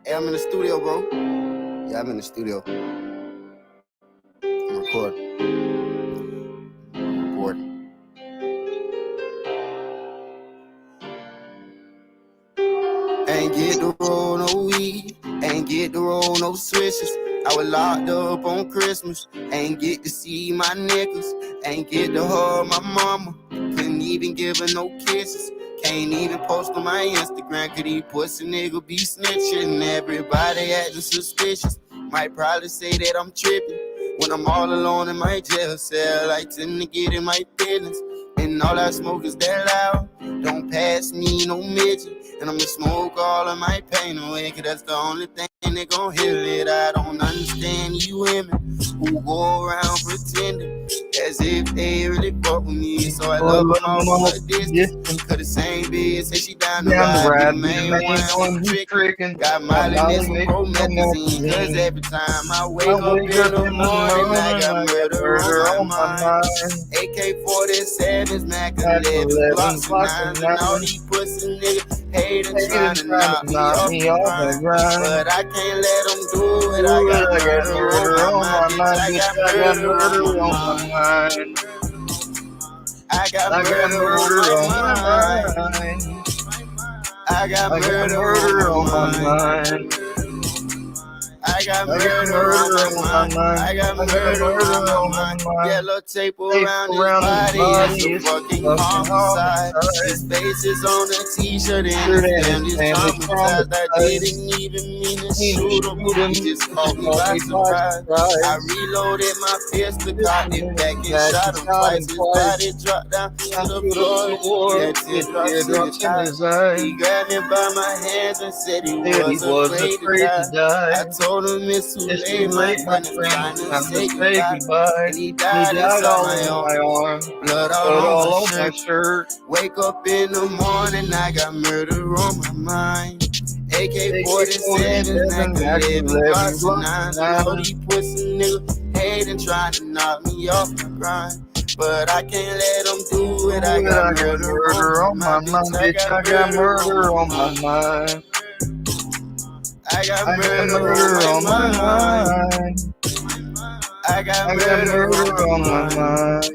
Hey, I'm in the studio, bro. Yeah, I'm in the studio. I'm recording. Ain't get to roll no weed, ain't get to roll no switches. I was locked up on Christmas, ain't get to see my niggas, ain't get to hug my mama, couldn't even give her no kisses. Can't even post on my Instagram, could these pussy nigga be snitching? Everybody acting suspicious, might probably say that I'm tripping. When I'm all alone in my jail cell, I tend to get in my business. And all I smoke is that loud, don't pass me no midget. And I'ma smoke all of my pain away, cause that's the only thing that gon' heal it. I don't understand you women who go around pretending as if they really fuck with me. So I love them all from a distance, cause the same bitch say she down the ride, be the main one who's tricking. Got Molly in some promethazine, cause every time I wake up in the morning, I got murder on my mind. AK-47s, Mac 11, Glocks and 9s, and all these pussy niggas hating, trying to knock me off the grind. But I can't let them do it. I got murder on my mind. I got murder on my mind. I got murder on my mind. I got murder on my mind. I got murder on my mind. I got murder on my mind. Yellow tape around his body. It's a fucking homicide. His face is on a t-shirt and his family's traumatized. I didn't even mean to shoot him. He just caught me by surprise. I reloaded my pistol, cocked it back and shot him twice. His body dropped down to the floor. He had teardrops in his eyes. He grabbed me by my hands and said he was afraid to die. I told him it's too late, my friend, it's time to say goodbye. And he died inside my arm, blood all on my shirt. Wake up in the morning, I got murder on my mind. AK-47s, Mac 11, Glocks and 9s. All these pussy niggas hating, trying to knock me off my grind. But I can't let them do it. I got murder on my mind, bitch. I got murder on my mind. I got murder on my mind. I got murder on my mind.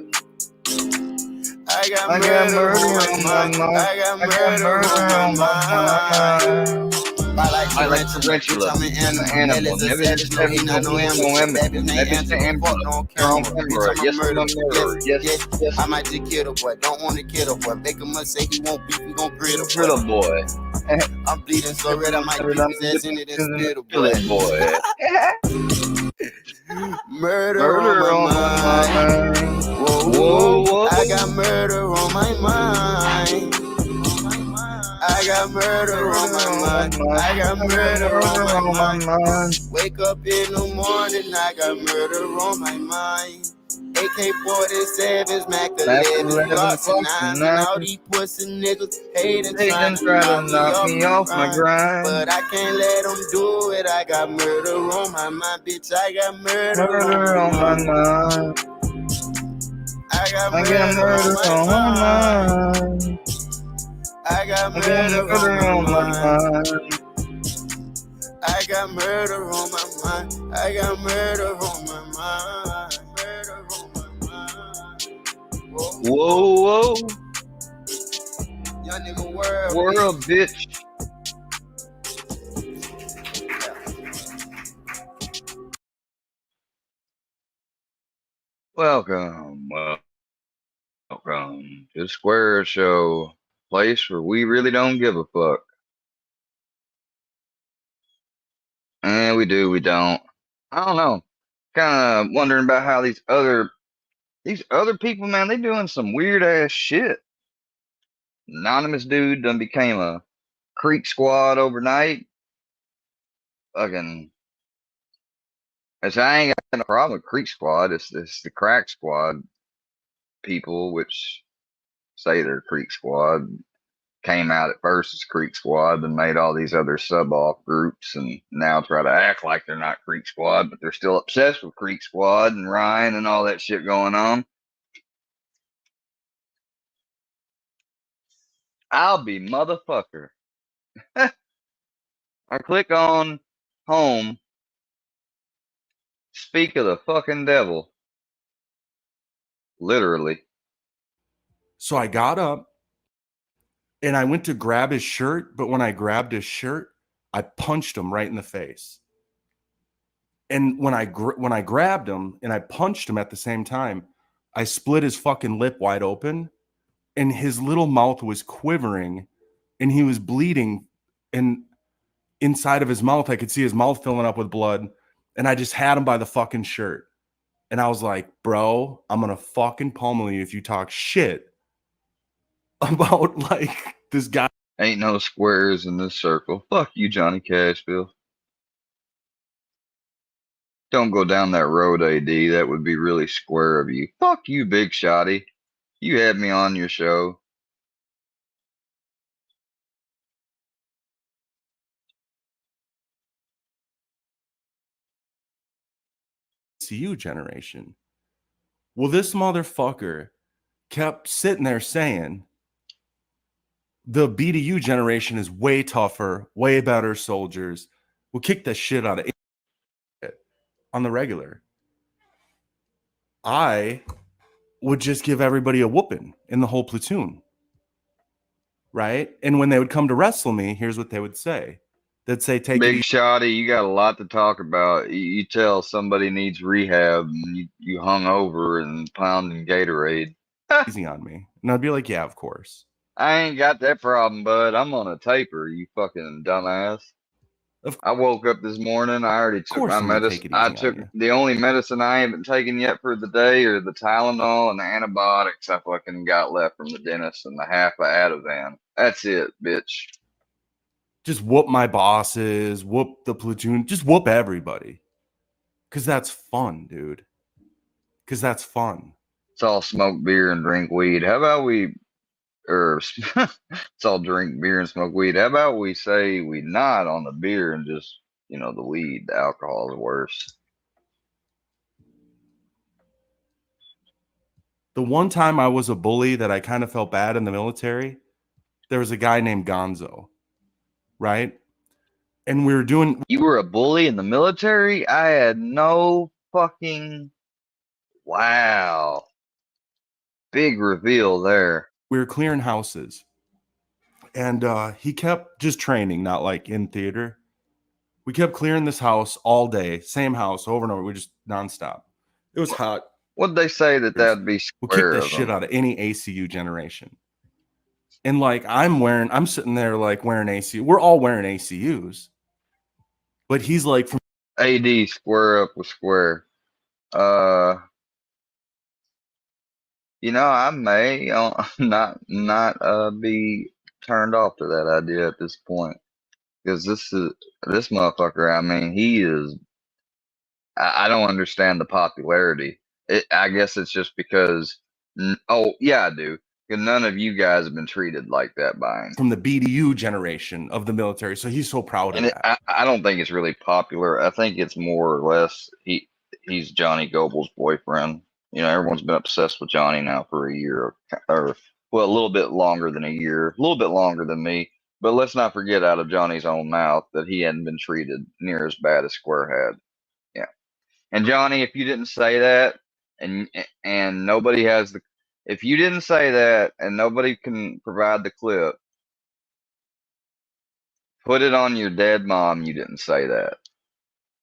I got murder on my mind. I got murder on my mind. I like tarantula. I'm an animal. Never just no animal. Never to animal. Don't camera. Yes, I'm a murderer. Yes. I might just kill the boy. Don't want to kill the boy. Make him say he won't beat. We gon' grill the boy. I'm bleeding so red I might keep his ass in it and spill the boy. Murder on my mind. Whoa. I got murder on my mind. I got murder on my mind. I got murder on my mind. Wake up in the morning, I got murder on my mind. AK-47s, Mac 11, Glocks and 9s, and all these pussy niggas hating, trying to knock me off my grind. But I can't let them do it. I got murder on my mind, bitch. I got murder on my mind. I got murder on my mind. I got murder on my mind. I got murder on my mind. I got murder on my mind. Murder on my mind. Whoa. Young nigga world, bitch. Welcome to the Square Show, place where we really don't give a fuck. And we do, we don't. I don't know. Kind of wondering about how these other people, man, they doing some weird ass shit. Anonymous dude done became a Creek Squad overnight. Fucking, I ain't got no problem with Creek Squad. It's the Crack Squad people, which say they're Creek Squad, came out at first as Creek Squad, then made all these other sub-off groups, and now try to act like they're not Creek Squad, but they're still obsessed with Creek Squad and Ryan and all that shit going on. I'll be motherfucker. I click on home. Speak of the fucking devil. Literally. So I got up and I went to grab his shirt, but when I grabbed his shirt, I punched him right in the face. And when I grabbed him and I punched him at the same time, I split his fucking lip wide open, and his little mouth was quivering, and he was bleeding, and inside of his mouth, I could see his mouth filling up with blood, and I just had him by the fucking shirt. And I was like, bro, I'm gonna fucking pummel you if you talk shit about like this guy. Ain't no squares in this circle. Fuck you, Johnny Cashville. Don't go down that road, AD. That would be really square of you. Fuck you, Big Shotty. You had me on your show. CU generation. Well, this motherfucker kept sitting there saying the BDU generation is way tougher, way better soldiers. We'll kick the shit out of it on the regular. I would just give everybody a whooping in the whole platoon. Right? And when they would come to wrestle me, here's what they would say. They'd say, take Big it Shotty, you got a lot to talk about. You tell somebody needs rehab and you hung over and pounding Gatorade. easy on me. And I'd be like, yeah, of course. I ain't got that problem, bud. I'm on a taper, you fucking dumbass. I woke up this morning. I already took my medicine. I took the only medicine I haven't taken yet for the day are the Tylenol and the antibiotics I fucking got left from the dentist and the half of Ativan. That's it, bitch. Just whoop my bosses, whoop the platoon, just whoop everybody. Because that's fun, dude. Because that's fun. It's all smoke beer and drink weed. How about we, it's all drink beer and smoke weed. How about we say we not on the beer and just, the weed, the alcohol is worse. The one time I was a bully that I kind of felt bad in the military, there was a guy named Gonzo, right? And we were doing... You were a bully in the military? I had no fucking... Wow. Big reveal there. We were clearing houses. And he kept just training, not like in theater. We kept clearing this house all day, same house over and over. We just nonstop. It was hot. What'd they say that'd be square? We'll kick the shit out of any ACU generation. And like I'm sitting there like wearing ACU. We're all wearing ACUs. But he's like from AD square up with square. I may not be turned off to that idea at this point. Because this motherfucker, I mean, he is. I don't understand the popularity. I guess it's just because. Oh yeah, I do. Because none of you guys have been treated like that by him. From the BDU generation of the military, so he's so proud of that. I don't think it's really popular. I think it's more or less he's Johnny Goble's boyfriend. Everyone's been obsessed with Johnny now for a year, or a little bit longer than a year, a little bit longer than me. But let's not forget out of Johnny's own mouth that he hadn't been treated near as bad as Square had. Yeah. And Johnny, if you didn't say that, and nobody has if you didn't say that and nobody can provide the clip, put it on your dead mom. You didn't say that.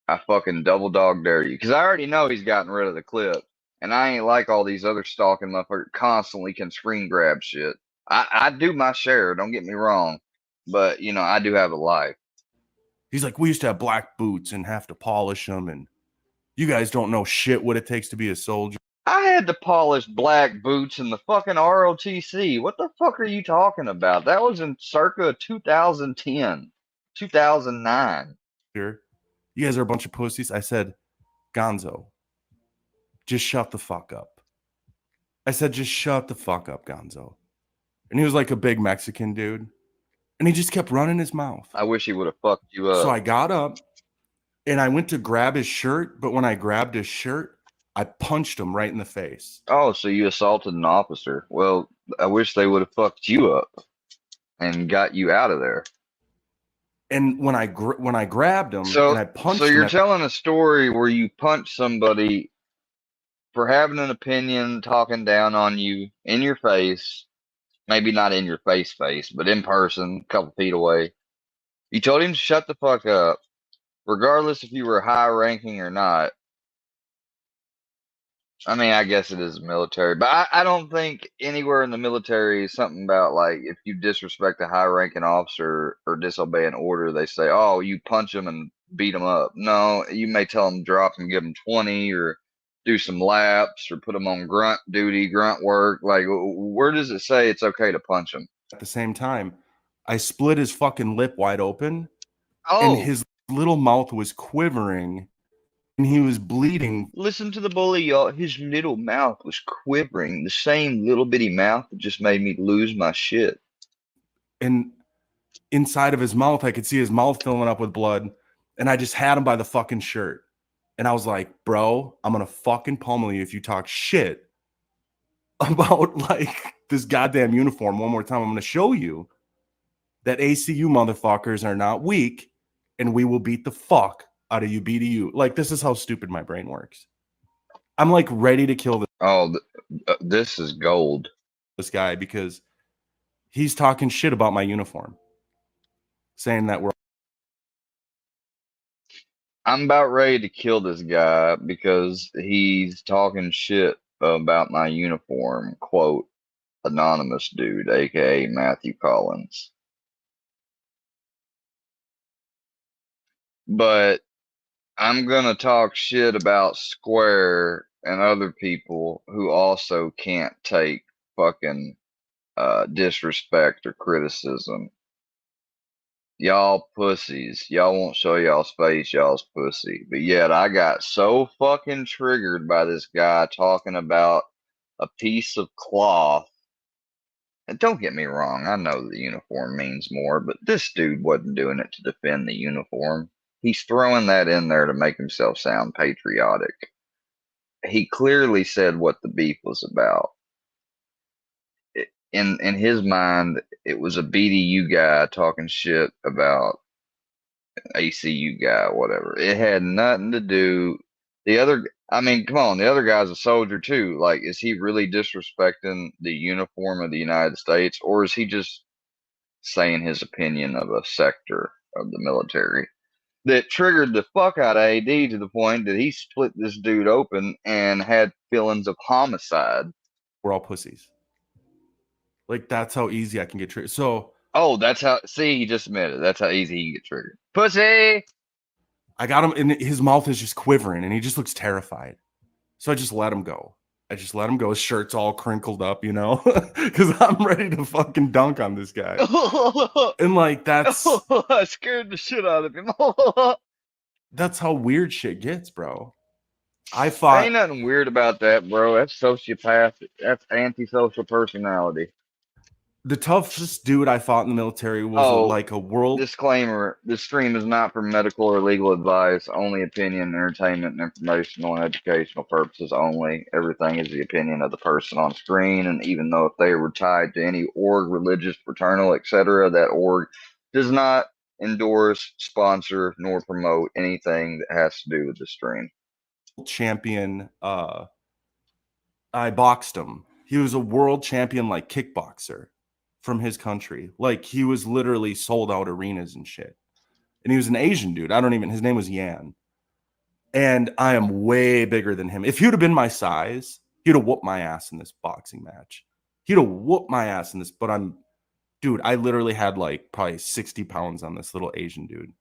I fucking double dog dare you, because I already know he's gotten rid of the clip. And I ain't like all these other stalking motherfuckers constantly can screen grab shit. I do my share, don't get me wrong. But, I do have a life. He's like, we used to have black boots and have to polish them. And you guys don't know shit what it takes to be a soldier. I had to polish black boots in the fucking ROTC. What the fuck are you talking about? That was in circa 2010, 2009. You guys are a bunch of pussies. I said, Gonzo, just shut the fuck up. I said, just shut the fuck up, Gonzo. And he was like a big Mexican dude. And he just kept running his mouth. I wish he would have fucked you up. So I got up and I went to grab his shirt. But when I grabbed his shirt, I punched him right in the face. Oh, so you assaulted an officer. Well, I wish they would have fucked you up and got you out of there. And when I grabbed him So and I so punched him you're at telling a story where you punch somebody for having an opinion, talking down on you in your face, maybe not in your face, but in person, a couple feet away. You told him to shut the fuck up, regardless if you were high ranking or not. I mean, I guess it is military, but I don't think anywhere in the military is something about like if you disrespect a high ranking officer or disobey an order, they say, oh, you punch them and beat them up. No, you may tell them drop and give them 20 or do some laps or put them on grunt duty, grunt work. Like, where does it say it's okay to punch them? the same time. I split his fucking lip wide open, and Oh, his little mouth was quivering, and he was bleeding. listen to the bully, y'all. His little mouth was quivering, the same little bitty mouth that just made me lose my shit. And inside of his mouth, I could see his mouth filling up with blood. And I just had him by the fucking shirt. And I was like, bro, I'm going to fucking pummel you if you talk shit about like this goddamn uniform one more time. I'm going to show you that ACU motherfuckers are not weak, and we will beat the fuck out of you BDU. Like, this is how stupid my brain works. I'm like ready to kill Oh, this is gold. this guy because he's talking shit about my uniform, saying that we're I'm about ready to kill this guy because he's talking shit about my uniform. Quote, anonymous dude, aka Matthew Collins. But I'm gonna talk shit about Square and other people who also can't take fucking disrespect or criticism. Y'all pussies. Y'all won't show y'all's face, y'all's pussy. But yet I got so fucking triggered by this guy talking about a piece of cloth. And don't get me wrong, I know the uniform means more, but this dude wasn't doing it to defend the uniform. He's throwing that in there to make himself sound patriotic. He clearly said what the beef was about. In his mind, it was a BDU guy talking shit about ACU guy, whatever. It had nothing to do. The other, I mean, come on, the other guy's a soldier too. Like, is he really disrespecting the uniform of the United States, or is he just saying his opinion of a sector of the military that triggered the fuck out of AD to the point that he split this dude open and had feelings of homicide? all pussies. Like, that's how easy I can get triggered. So Oh, that's how. See, he just admitted that's how easy he can get triggered. Pussy. I got him, and his mouth is just quivering, and he just looks terrified. So I just let him go. I just let him go. His shirt's all crinkled up, you know, because I'm ready to fucking dunk on this guy. And like, I scared the shit out of him. that's how weird shit gets, bro. I Ain't fought nothing weird about that, bro. That's sociopath. That's antisocial personality. the toughest dude I fought in the military was Oh, like a world disclaimer: this stream is not for medical or legal advice. Only opinion, entertainment, and informational and educational purposes only. Everything is the opinion of the person on screen, and even though if they were tied to any org, religious, fraternal, etc., that org does not endorse, sponsor, nor promote anything that has to do with the stream. champion. I boxed him. He was a world champion, like kickboxer from his country. Like, he was literally sold out arenas and shit. And he was an Asian dude. I don't even, his name was Yan. And I am way bigger than him. If he'd have been my size, he'd have whooped my ass in this boxing match. He'd have whooped my ass in this, but dude, I literally had like probably 60 pounds on this little Asian dude.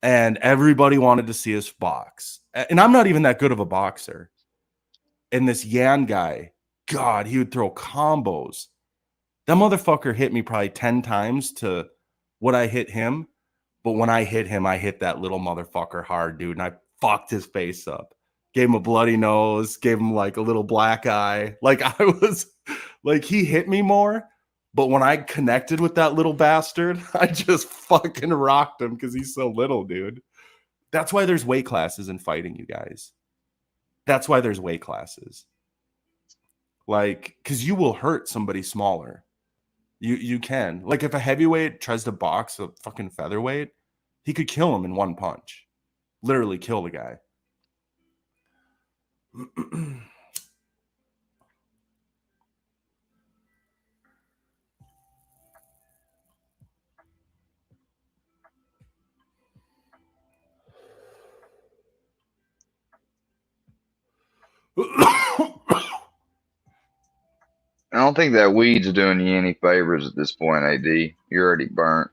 And everybody wanted to see us box. And I'm not even that good of a boxer. And this Yan guy, God, he would throw combos. That motherfucker hit me probably 10 times to what I hit him. But when I hit him, I hit that little motherfucker hard, dude. And I fucked his face up. Gave him a bloody nose, gave him like a little black eye. Like, I was like, he hit me more. But when I connected with that little bastard, I just fucking rocked him because he's so little, dude. That's why there's weight classes in fighting, you guys. That's why there's weight classes. Like, because you will hurt somebody smaller. You can. Like if a heavyweight tries to box a fucking featherweight, he could kill him in one punch. Literally kill the guy. I don't think that weed's doing you any favors at this point, AD. You're already burnt.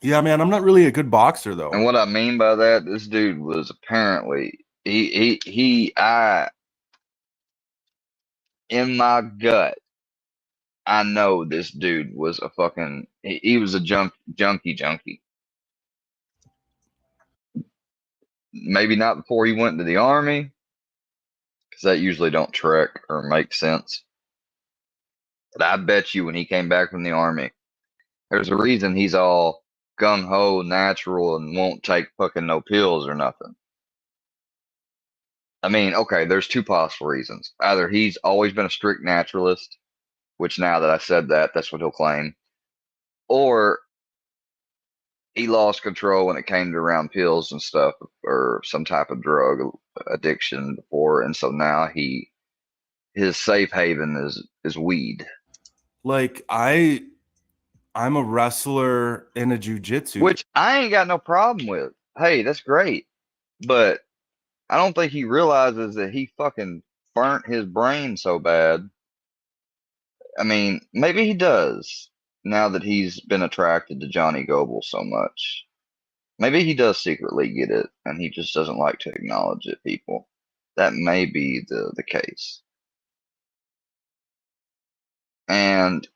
Yeah, man, I'm not really a good boxer though. And what I mean by that, this dude was apparently I in my gut, I know this dude was a fucking he was a junkie. Maybe not before he went to the army, because that usually don't track or make sense. But I bet you when he came back from the army, there's a reason he's all gung ho, natural, and won't take fucking no pills or nothing. I mean, okay, there's two possible reasons. Either he's always been a strict naturalist, which now that I said that, that's what he'll claim, or he lost control when it came to around pills and stuff or some type of drug addiction before, and so now his safe haven is weed. Like I'm a wrestler in a jiu-jitsu, Which I ain't got no problem with. Hey, that's great. But I don't think he realizes that he fucking burnt his brain so bad. I mean, maybe he does now that he's been attracted to Johnny Goble so much. Maybe he does secretly get it and he just doesn't like to acknowledge it, people. That may be the case. And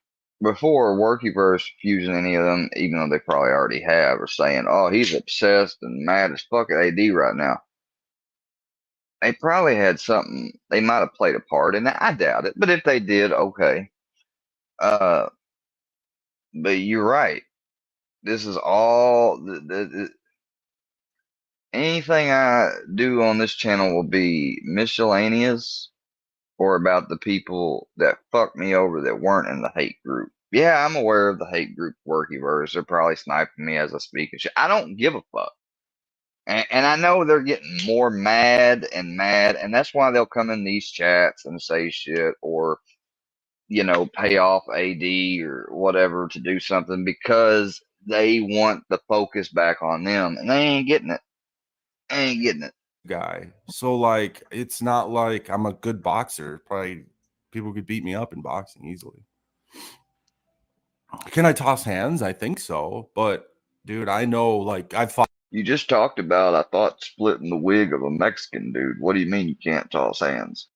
before Workyverse fusing any of them, even though they probably already have, are saying, oh, he's obsessed and mad as fuck at AD right now. They probably had something, they might have played a part in it. I doubt it. But if they did, okay. But you're right. This is all anything I do on this channel will be miscellaneous or about the people that fucked me over that weren't in the hate group. Yeah, I'm aware of the hate group Workyverse. They're probably sniping me as I speak and shit. I don't give a fuck. And I know they're getting more mad, and that's why they'll come in these chats and say shit or, pay off AD or whatever to do something because they want the focus back on them, and they ain't getting it. guy. So like it's not like I'm a good boxer. Probably people could beat me up in boxing easily. Can I toss hands? I think so. But dude, I know like I've fought You just talked about, I thought, splitting the wig of a Mexican dude. What do you mean you can't toss hands?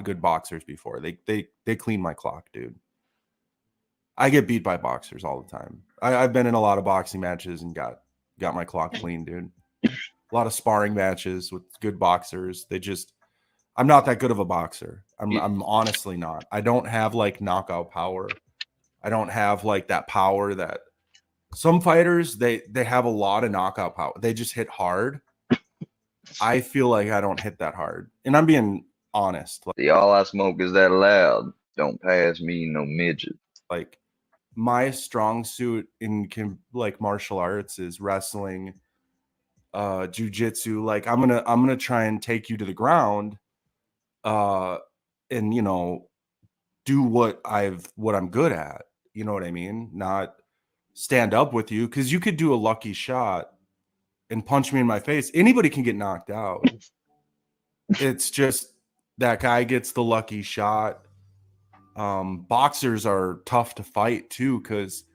good boxers before. They clean my clock, dude. I get beat by boxers all the time. I've been in a lot of boxing matches and got my clock clean, dude. A lot of sparring matches with good boxers. I'm not that good of a boxer. I'm honestly not. I don't have like knockout power. I don't have like that power that some fighters they have a lot of knockout power. They just hit hard. I feel like I don't hit that hard. And I'm being honest. The all I smoke is that loud. Don't pass me no midget. Like my strong suit in like martial arts is wrestling, jujitsu. Like I'm gonna try and take you to the ground, and do what I'm good at. You know what I mean? Not stand up with you, because you could do a lucky shot and punch me in my face. Anybody can get knocked out. It's just that guy gets the lucky shot. Boxers are tough to fight too, because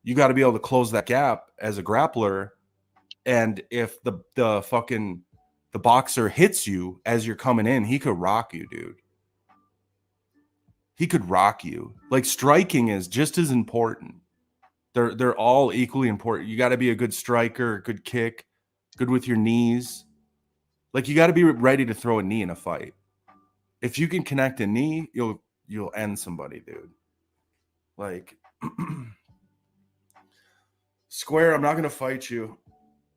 you got to be able to close that gap as a grappler. And if the boxer hits you as you're coming in, he could rock you, dude. He could rock you. Like striking is just as important. They're all equally important. You got to be a good striker, a good kick, good with your knees. Like you got to be ready to throw a knee in a fight. If you can connect a knee, you'll end somebody, dude. Like Square, I'm not gonna fight you.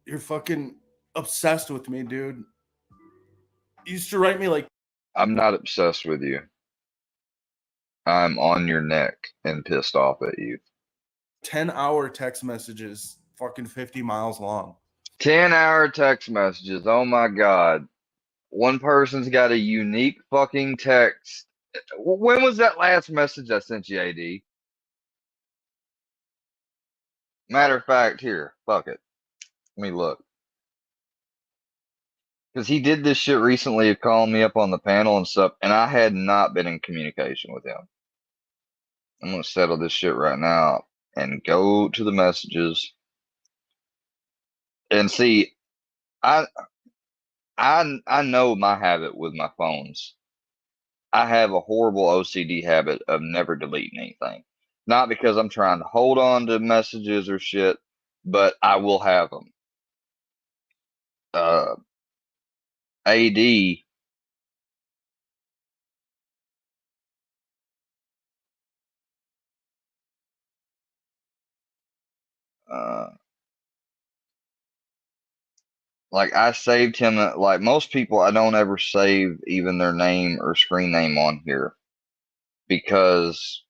You're fucking obsessed with me, dude. You used to write me like I'm not obsessed with you. I'm on your neck and pissed off at you. 10-hour text messages, fucking 50 miles long. 10-hour text messages. Oh my God. One person's got a unique fucking text. When was that last message I sent you, AD? Matter of fact, here, fuck it. Let me look. Because he did this shit recently of calling me up on the panel and stuff, and I had not been in communication with him. I'm gonna settle this shit right now and go to the messages and see. I I know my habit with my phones. I have a horrible OCD habit of never deleting anything. Not because I'm trying to hold on to messages or shit, but I will have them. AD, uh, like I saved him. Like most people, I don't ever save even their name or screen name on here because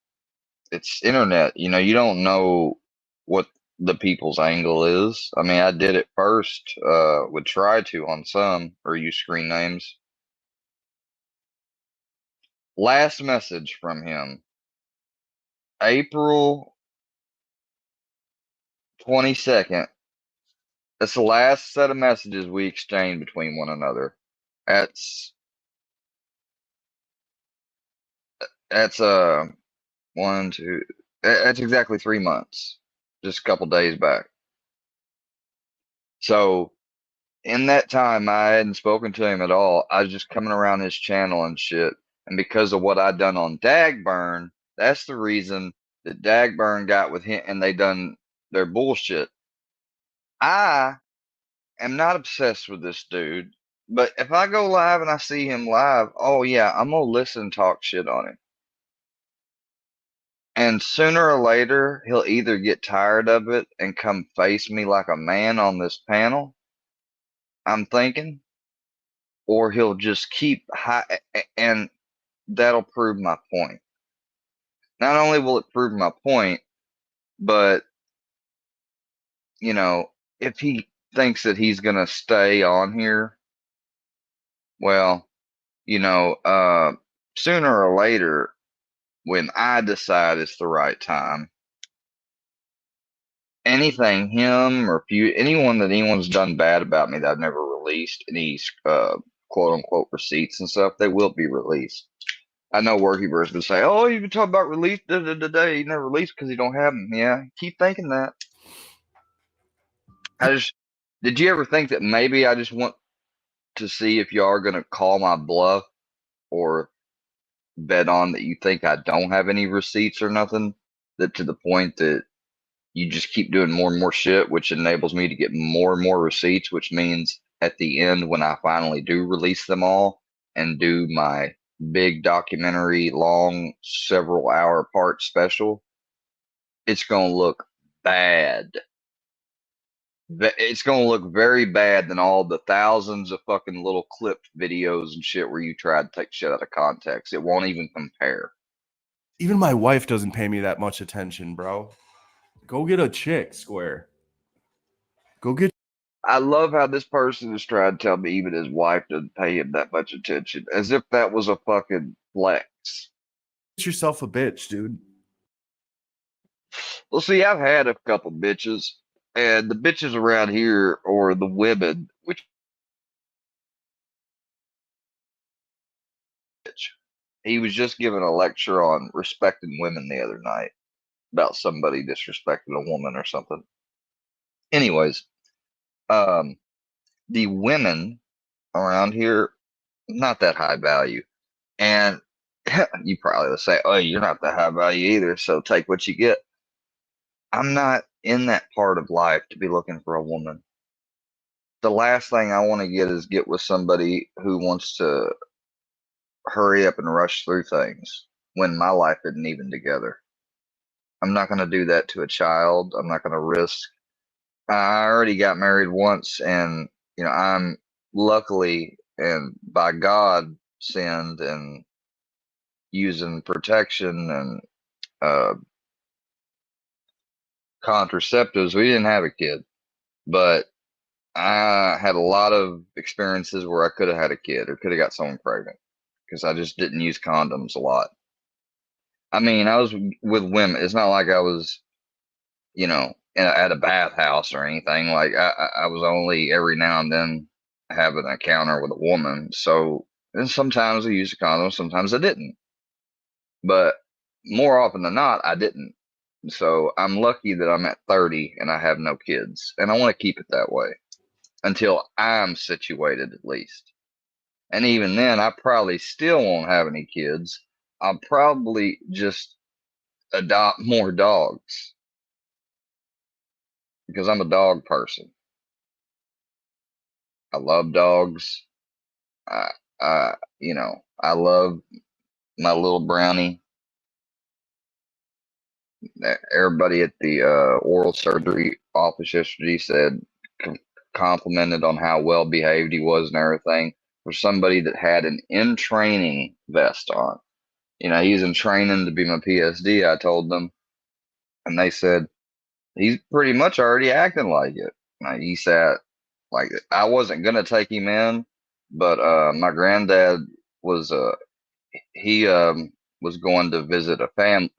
it's internet. You know, you don't know what the people's angle is. I mean, I did it first, would try to on some or use screen names. Last message from him, April 22nd. That's the last set of messages we exchanged between one another. That's that's one, two. That's exactly 3 months. Just a couple days back. So in that time, I hadn't spoken to him at all. I was just coming around his channel and shit. And because of what I'd done on Dagburn, that's the reason that Dagburn got with him and they done their bullshit. I am not obsessed with this dude, but if I go live and I see him live, oh yeah, I'm gonna listen and talk shit on him. And sooner or later, he'll either get tired of it and come face me like a man on this panel, I'm thinking, or he'll just keep high, and that'll prove my point. Not only will it prove my point, but, you know, if he thinks that he's gonna stay on here, well, you know, sooner or later, when I decide it's the right time, anything him or anyone that anyone's done bad about me that I've never released any quote unquote receipts and stuff, they will be released. I know Workyverse would say, "Oh, you can talk about release today. You never released because you don't have them." Yeah, keep thinking that. Did you ever think that maybe I just want to see if you are gonna call my bluff or bet on that you think I don't have any receipts or nothing? That to the point that you just keep doing more and more shit, which enables me to get more and more receipts, which means at the end, when I finally do release them all and do my big documentary, long, several hour part special, it's going to look bad. It's going to look very bad than all the thousands of fucking little clipped videos and shit where you try to take shit out of context. It won't even compare. Even my wife doesn't pay me that much attention, bro. Go get a chick, Square. Go get I love how this person is trying to tell me even his wife doesn't pay him that much attention, as if that was a fucking flex. yourself a bitch, dude. Well, see, I've had a couple bitches, and the bitches around here, or the women, which he was just giving a lecture on respecting women the other night about somebody disrespecting a woman or something. Anyways, the women around here, not that high value. And you probably will say, "Oh, you're not that high value either, so take what you get." I'm not in that part of life to be looking for a woman. The last thing I want to get with somebody who wants to hurry up and rush through things when my life isn't even together. I'm not going to do that to a child. I'm not going to risk. I already got married once, and you know, I'm luckily and by God sinned and using protection and contraceptives, we didn't have a kid, but I had a lot of experiences where I could have had a kid or could have got someone pregnant because I just didn't use condoms a lot. I mean, I was with women. It's not like I was, at a bathhouse or anything. Like I was only every now and then having an encounter with a woman. So, and sometimes I used a condom, sometimes I didn't. But more often than not, I didn't. So I'm lucky that I'm at 30 and I have no kids. And I want to keep it that way until I'm situated at least. And even then, I probably still won't have any kids. I'll probably just adopt more dogs because I'm a dog person. I love dogs. I, I love my little brownie. Everybody at the oral surgery office yesterday said, complimented on how well behaved he was and everything. For somebody that had an in training vest on, he's in training to be my PSD. I told them, and they said he's pretty much already acting like it. He sat like I wasn't gonna take him in, but my granddad was he was going to visit a family,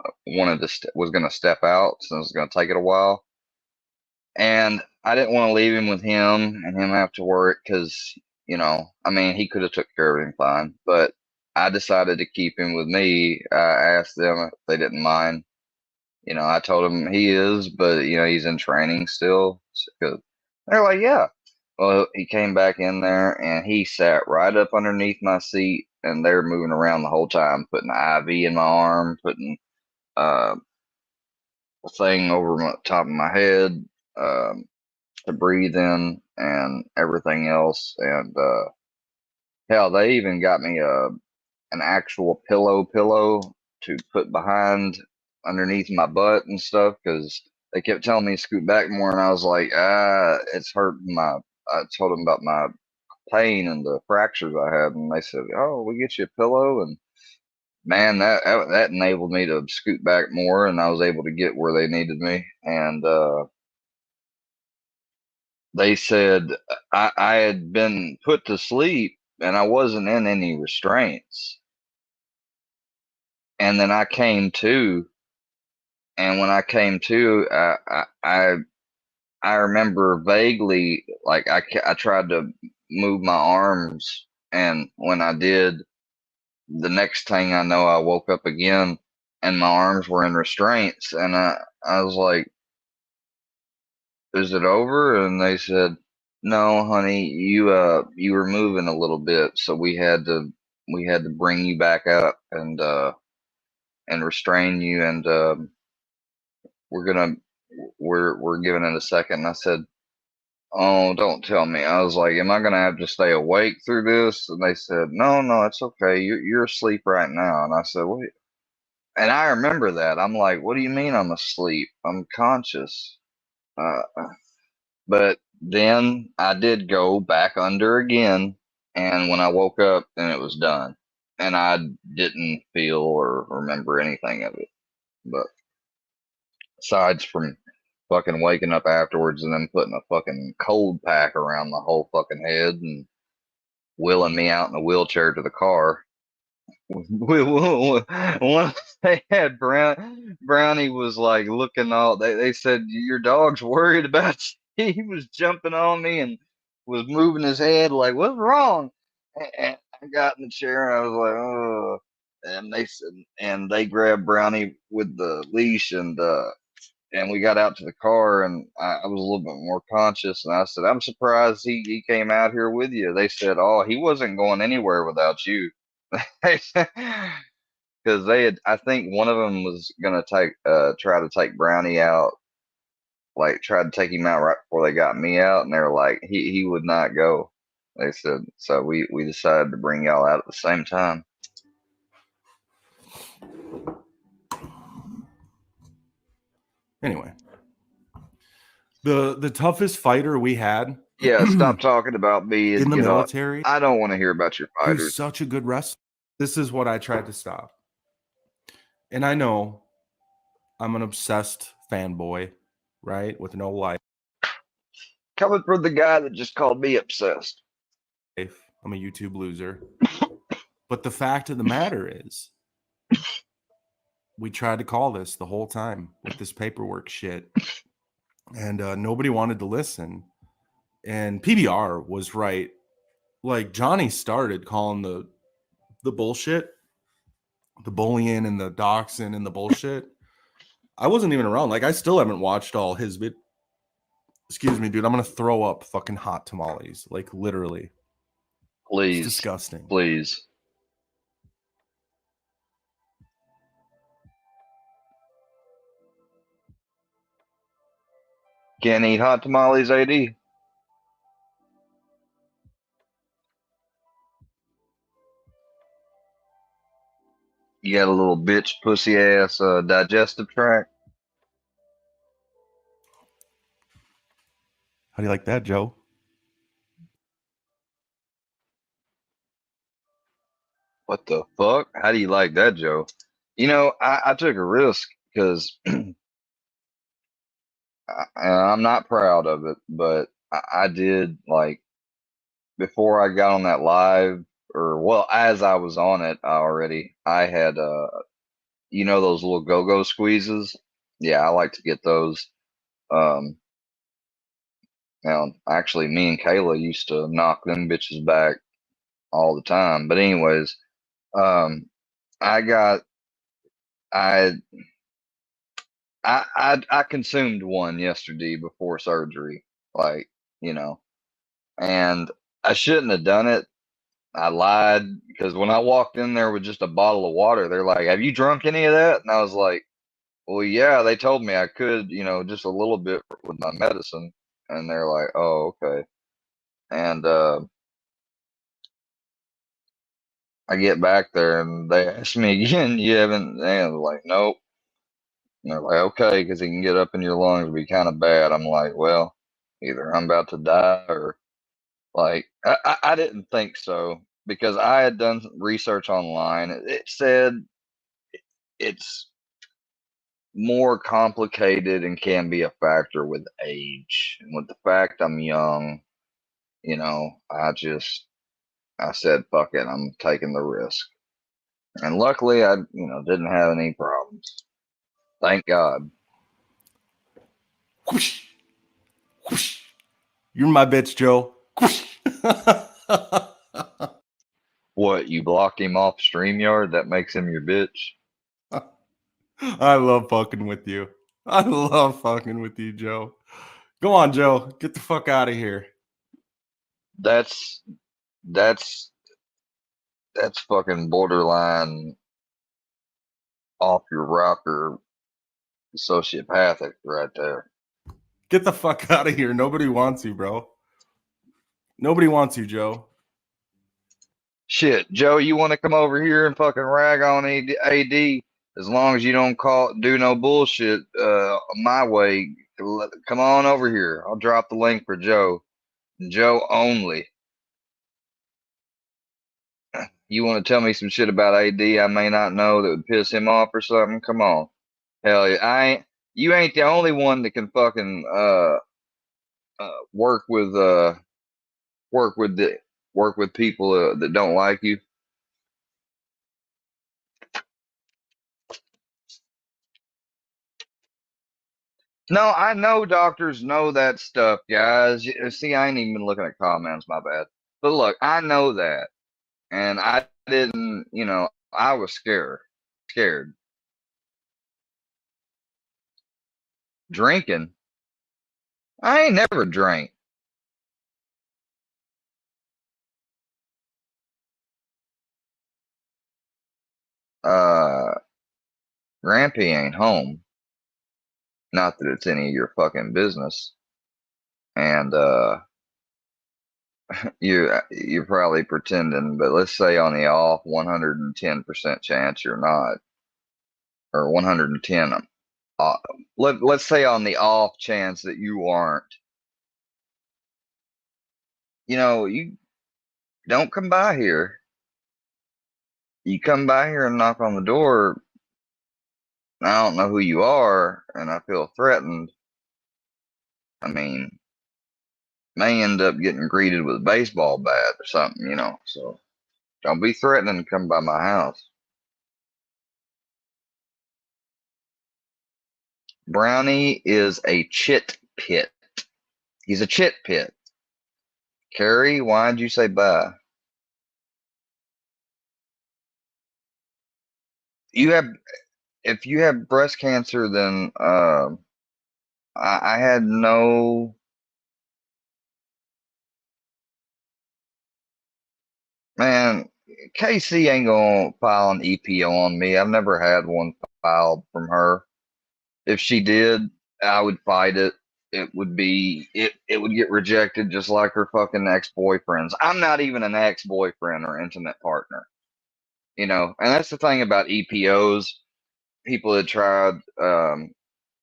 was gonna step out, so it was gonna take it a while, and I didn't want to leave him with him and him have to work because I mean he could have took care of him fine, but I decided to keep him with me. I asked them if they didn't mind. I told him he is, but he's in training still. So they're like, yeah. Well, he came back in there and he sat right up underneath my seat, and they're moving around the whole time, putting an IV in my arm, putting a thing over my top of my head to breathe in, and everything else. And hell, they even got me an actual pillow to put behind underneath my butt and stuff because they kept telling me to scoot back more, and I was like, it's hurting my. I told them about my pain and the fractures I had, and they said, "Oh, we get you a pillow," and man, that enabled me to scoot back more, and I was able to get where they needed me. And they said I had been put to sleep and I wasn't in any restraints, and then I came to. And when I came to, I remember vaguely, like I tried to move my arms, and when I did, the next thing I know, I woke up again, and my arms were in restraints, and I was like, "Is it over?" And they said, "No, honey, you were moving a little bit, so we had to bring you back up and restrain you, and we're gonna we're giving it a second." And I said, "Oh, don't tell me." I was like, "Am I gonna have to stay awake through this?" And they said, "No, no, it's okay. You're asleep right now." And I said, "Wait." And I remember that. I'm like, "What do you mean I'm asleep? I'm conscious." Uh, but then I did go back under again, and when I woke up, then it was done, and I didn't feel or remember anything of it. But aside from fucking waking up afterwards and then putting a fucking cold pack around my whole fucking head and wheeling me out in a wheelchair to the car. One they had Brownie was like looking all. They said your dog's worried about you. He was jumping on me and was moving his head like, "What's wrong?" And I got in the chair and I was like, "Oh." And they said, and they grabbed Brownie with the leash, and we got out to the car, and I was a little bit more conscious, and I said, "I'm surprised he came out here with you." They said, "Oh, he wasn't going anywhere without you." Because I think one of them was gonna try to take Brownie out, like tried to take him out right before they got me out, and they were like, he would not go. They said, so we decided to bring y'all out at the same time. Anyway, the toughest fighter we had. Yeah, stop talking about me in the military. I don't want to hear about your fighters. Who's such a good wrestler. This is what I tried to stop. And I know I'm an obsessed fanboy, right? With no life. Coming from the guy that just called me obsessed. I'm a YouTube loser. But the fact of the matter is, we tried to call this the whole time with this paperwork shit, and nobody wanted to listen. And PBR was right. Like Johnny started calling the bullshit, the bullying and the doxing and the bullshit. I wasn't even around. Like I still haven't watched all his excuse me, dude. I'm gonna throw up fucking hot tamales. Like literally. It's Please, disgusting. please. Can't eat hot tamales, AD. You got a little bitch pussy ass digestive tract. How do you like that, Joe? What the fuck? How do you like that, Joe? You know, I took a risk because I'm not proud of it, but I did like before I got on that live, or well, as I was on it already, I had you know those little go-go squeezes? Yeah, I like to get those. Um, now actually, me and Kayla used to knock them bitches back all the time. But anyways, um, I got I I consumed one yesterday before surgery, like you know, and I shouldn't have done it. I lied because when I walked in there with just a bottle of water, they're like, "Have you drunk any of that?" And I was like, "Well, yeah." They told me I could, you know, just a little bit with my medicine, and they're like, "Oh, okay." And I get back there and they ask me again, "You haven't?" And I'm like, "Nope." And they're like, "Okay," because it can get up in your lungs and be kind of bad. I'm like, "Well, either I'm about to die or." Like, I didn't think so because I had done some research online. It said it's more complicated and can be a factor with age. And with the fact I'm young, you know, I said, fuck it, I'm taking the risk. And luckily, I, you know, didn't have any problems. Thank God. Whoosh, whoosh. You're my bitch, Joe. Whoosh. What, you blocked him off StreamYard? That makes him your bitch? I love fucking with you. I love fucking with you, Joe. Go on, Joe. Get the fuck out of here. That's, that's, that's fucking borderline off your rocker sociopathic right there. Get the fuck out of here. Nobody wants you, bro. Nobody wants you, Joe. Shit, Joe, you want to come over here and fucking rag on AD as long as you don't do no bullshit my way. Come on over here. I'll drop the link for Joe. Joe only. You want to tell me some shit about AD I may not know that would piss him off or something? Come on. Hell yeah, I ain't. You ain't the only one that can fucking work with work with the work with people that don't like you. No, I know doctors know that stuff, guys. See, I ain't even been looking at comments, my bad. But look, I know that. And I didn't, you know, I was scared. Scared. Drinking. I ain't never drank. Uh, Grampy ain't home. Not that it's any of your fucking business. And you're probably pretending, but let's say on the off 110% chance you're not, or 110 uh, let's say on the off chance that you aren't, you know, you don't come by here. You come by here and knock on the door. I don't know who you are and I feel threatened, I mean, may end up getting greeted with a baseball bat or something, you know. So don't be threatening to come by my house. Brownie is a chit pit. He's a chit pit. Carrie, why'd you say bye? You have, if you have breast cancer, then I had no. Man, KC ain't gonna file an EPO on me. I've never had one filed from her. If she did, I would fight it. It would get rejected just like her fucking ex-boyfriends. I'm not even an ex-boyfriend or intimate partner, you know. And that's the thing about EPOs. People that tried,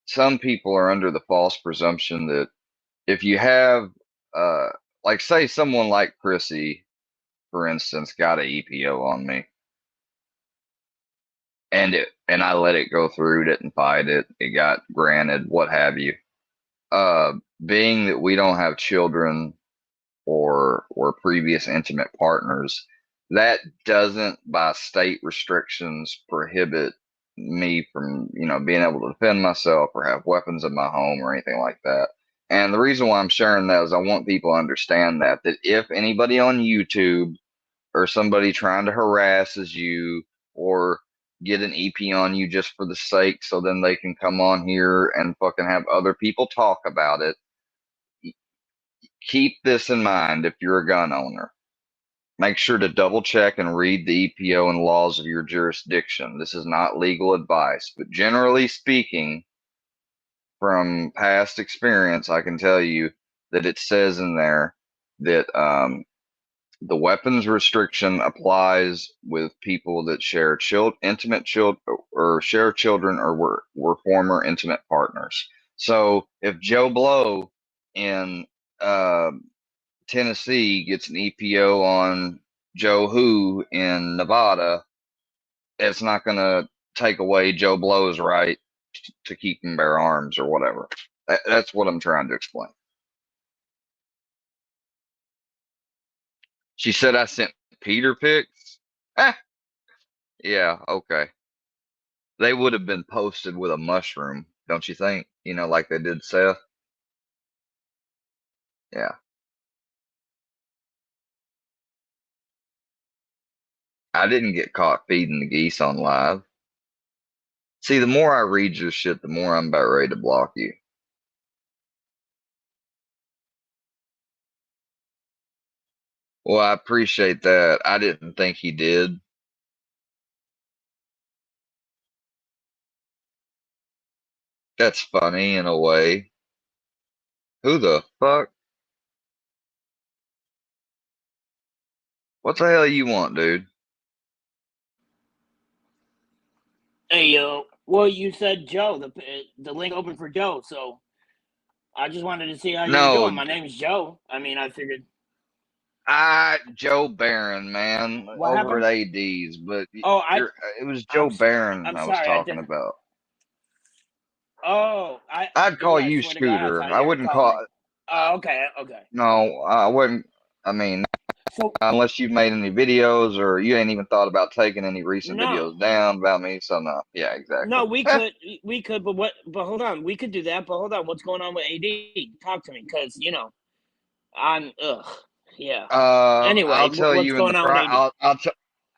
some people are under the false presumption that if you have, uh, like say someone like Chrissy, for instance, got an EPO on me, and I let it go through, didn't fight it, it got granted, what have you. Uh, Being that we don't have children or previous intimate partners, that doesn't by state restrictions prohibit me from, you know, being able to defend myself or have weapons in my home or anything like that. And the reason why I'm sharing that is I want people to understand that if anybody on YouTube or somebody trying to harass you or get an EP on you just for the sake so then they can come on here and fucking have other people talk about it, keep this in mind if you're a gun owner. Make sure to double check and read the EPO and laws of your jurisdiction. This is not legal advice, but generally speaking, from past experience, I can tell you that it says in there that the weapons restriction applies with people that share intimate children or share children or were former intimate partners. So if Joe Blow in uh, Tennessee gets an EPO on Joe Who in Nevada, it's not going to take away Joe Blow's right to keep and bear arms or whatever. That's what I'm trying to explain. She said I sent Peter pics. Ah, yeah, okay. They would have been posted with a mushroom, don't you think? You know, like they did Seth. Yeah. I didn't get caught feeding the geese on live. See, the more I read your shit, the more I'm about ready to block you. Well, I appreciate that. I didn't think he did. That's funny in a way. Who the fuck? What the hell you want, dude? Hey yo, well you said Joe. The link opened for Joe, so I just wanted to see how you were No, doing. My name's Joe. I mean, I figured. Joe Barron, man, What over at happened? AD's, but Oh, it was I'm Joe Barron I'm I was sorry. I talking did. about. Oh, I'd call dude. I you swear to God, I Scooter. thought I you were wouldn't calling call. me. Oh, okay, okay. No, I wouldn't. I mean, So unless you've made any videos or you ain't even thought about taking any recent no, videos down about me. So no, yeah, exactly. no, we could, but what? But hold on, we could do that. But hold on, what's going on with AD? Talk to me, because I'm yeah. Anyway, I'll tell what's you in going the on with AD?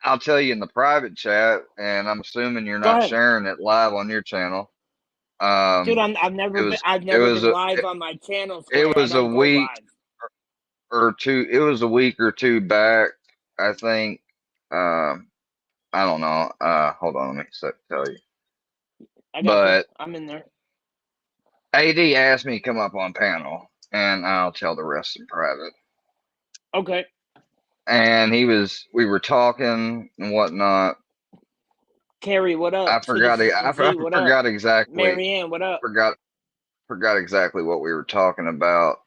I'll tell you in the private chat, and I'm assuming you're Go not ahead. sharing it live on your channel. Dude, Um, I've it never been was I've it never was been a live on my channel, it Square. I was a don't go week live. or two. It was a week or two back, I think. I don't know. Hold on, let me tell you. I got you. But I'm in there. AD asked me to come up on panel, and I'll tell the rest in private. Okay. And we were talking and whatnot. Carrie, what up? I forgot. Citizen Z, what up? Forgot exactly. Marianne, what up? Forgot forgot exactly what we were talking about.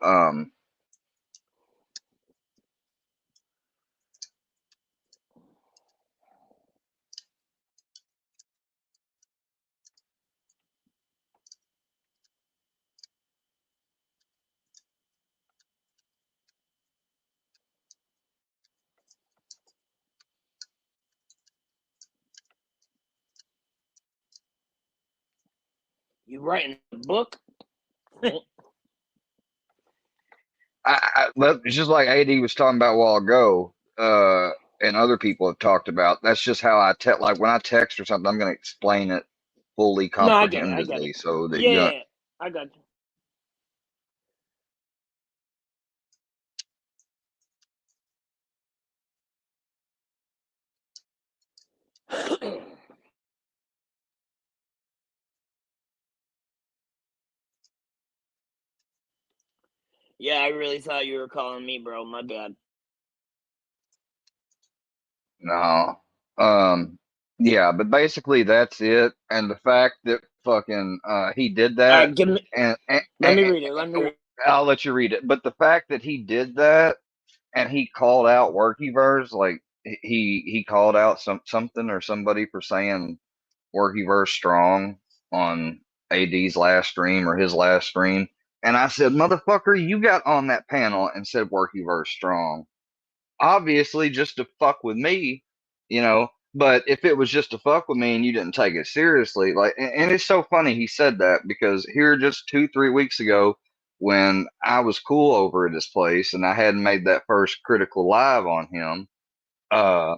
You writing a book? It's just like AD was talking about a while ago, and other people have talked about. That's just how I like when I text or something, I'm going to explain it fully No, I get it. I get comprehendedly it. so that Yeah, I got you. Yeah, I really thought you were calling me, bro. My bad. no. Yeah, but basically that's it. And the fact that fucking he did All that, right, give me. and, and, Let and me read it. Let me read. I'll let you read it. But the fact that he did that and he called out Workyverse, like he called out something or somebody for saying Workyverse strong on AD's last stream or his last stream. And I said, motherfucker, you got on that panel and said Workyverse strong. Obviously, just to fuck with me, you know. But if it was just to fuck with me and you didn't take it seriously, like, and it's so funny he said that because here just 2-3 weeks ago, when I was cool over at his place and I hadn't made that first critical live on him, uh,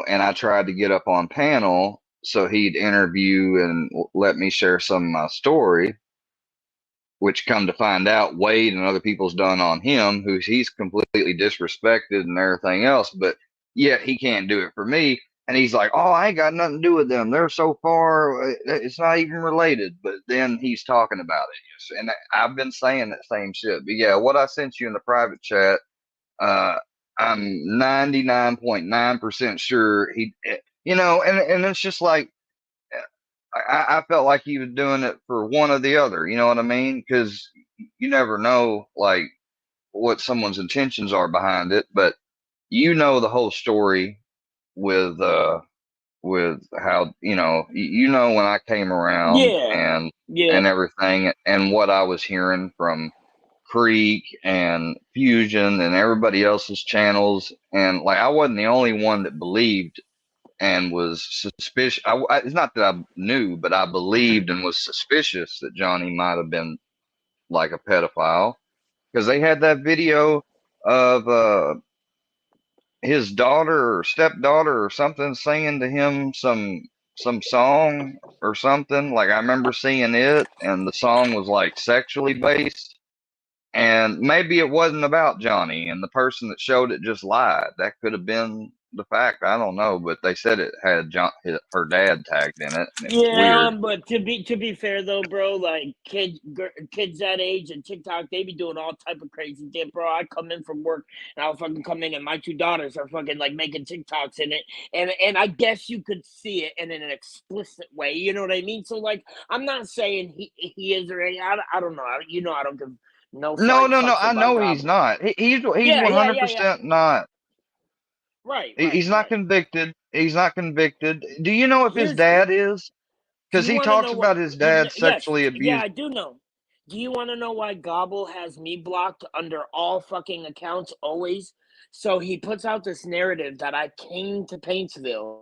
and I tried to get up on panel so he'd interview and let me share some of my story, which come to find out Wade and other people's done on him, who he's completely disrespected and everything else, but yet he can't do it for me. And he's like, oh, I ain't got nothing to do with them. They're so far, it's not even related. But then he's talking about it. And I've been saying that same shit. But yeah, what I sent you in the private chat, uh, I'm 99.9% sure and it's just like, I felt like he was doing it for one or the other. You know what I mean? Because you never know, like, what someone's intentions are behind it. But the whole story with how when I came around Yeah, and yeah, everything and what I was hearing from Creek and Fusion and everybody else's channels, and like I wasn't the only one that believed and was suspicious. It's not that I knew, but I believed and was suspicious that Johnny might have been like a pedophile because they had that video of his daughter or stepdaughter or something singing to him some song or something. Like I remember seeing it, and the song was like sexually based. And maybe it wasn't about Johnny, and the person that showed it just lied. That could have been the fact. I don't know, but they said it had her dad tagged in it, and it was yeah. weird. But to be fair though, bro, like kids that age and TikTok, they be doing all type of crazy shit, bro. I come in from work and I'll fucking come in and my two daughters are fucking like making TikToks in it, and I guess you could see it in an explicit way. You know what I mean? So like, I'm not saying he is or I don't know. I don't give no No, flying no, no. fucks I about know he's Gobble. not. He's Yeah, yeah, yeah, yeah. 100% not. Right, right, He's not right. convicted. He's not convicted. Do you know if his Here's dad is? Do Because you he want to talks know what? about his dad Yes, sexually yeah, abused. I do know. Do you want to know why Gobble has me blocked under all fucking accounts always? So he puts out this narrative that I came to Paintsville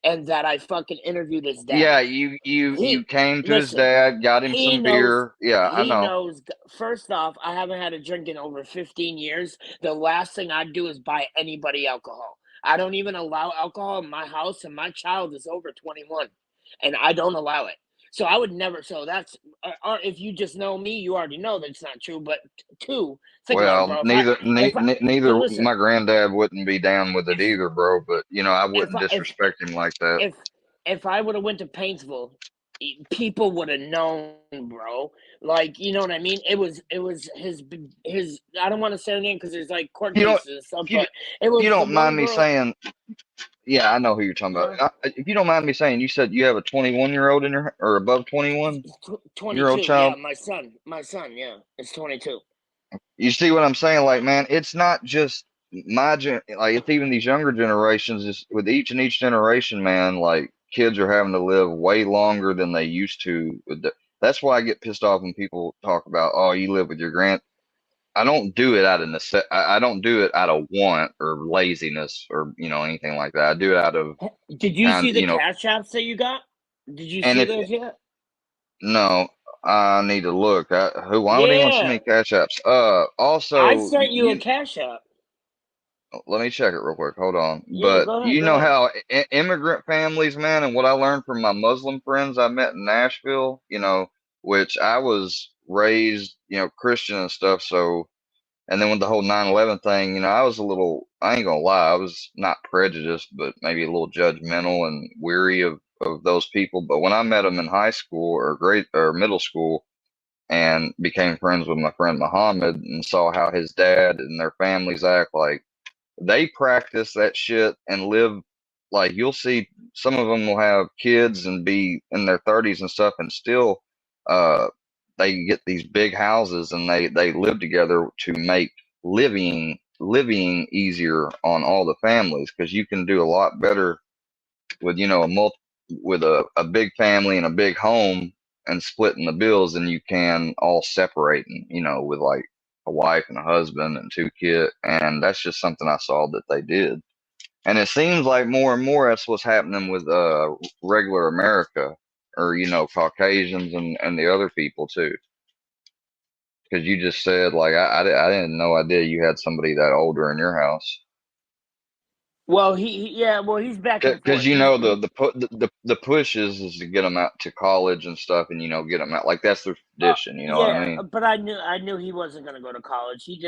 and that I fucking interviewed his dad. Yeah, you He came to his Listen. dad, got him He some knows. beer. Yeah, I He know. knows. First off, I haven't had a drink in over 15 years. The last thing I do is buy anybody alcohol. I don't even allow alcohol in my house, and my child is over 21, and I don't allow it. So I would never. So that's. If you just know me, you already know that's not true. But two, think about it, Well, bro. neither But neither listen, my granddad wouldn't be down with it if either, bro. But I if wouldn't I if disrespect him like that. if if I would have went to Paintsville, people would have known, bro. Like, you know what I mean? It was his. I don't want to say her name because there's like court You don't cases and stuff, if you but it if you was the don't mind one me girl. saying, yeah, I know who you're talking about. Huh? If you don't mind me saying, you said you have a 21-year-old in your or above 21-year-old 22. Yeah, child. my son. Yeah, it's 22. You see what I'm saying? Like, man, it's not just like it's even these younger generations. Is with each generation, man. Like, kids are having to live way longer than they used to. That's why I get pissed off when people talk about, oh, you live with your grand. I don't do it out of I don't do it out of want or laziness or anything like that. I do it out of Did you kind, see the cash apps that you got? Did you and see if those yet? No, I need to look. Why would anyone send Yeah, me cash apps? I Also, sent you a cash app. let me check it real quick. Hold on. Yeah, But go ahead, you go know ahead. how immigrant families, man, and what I learned from my Muslim friends I met in Nashville, which I was raised, Christian and stuff. So, and then with the whole 9/11 thing, I was I ain't gonna lie, I was not prejudiced, but maybe a little judgmental and weary of those people. But when I met them in high school or grade or middle school, and became friends with my friend Muhammad and saw how his dad and their families act, like they practice that shit and live, like you'll see some of them will have kids and be in their 30s and stuff, and still uh they get these big houses and they live together to make living easier on all the families, because you can do a lot better with a big family and a big home and splitting the bills than you can all separating, with like a wife and a husband and two kids. And that's just something I saw that they did. And it seems like more and more that's what's happening with regular America, or Caucasians and the other people too. Because you just said, like, I didn't no idea you had somebody that older in your house. Well, yeah, well, he's back and Because forth. He's the push is to get them out to college and stuff, and get them out, like that's the tradition. You know what I yeah, mean? but I knew he wasn't gonna go to college. He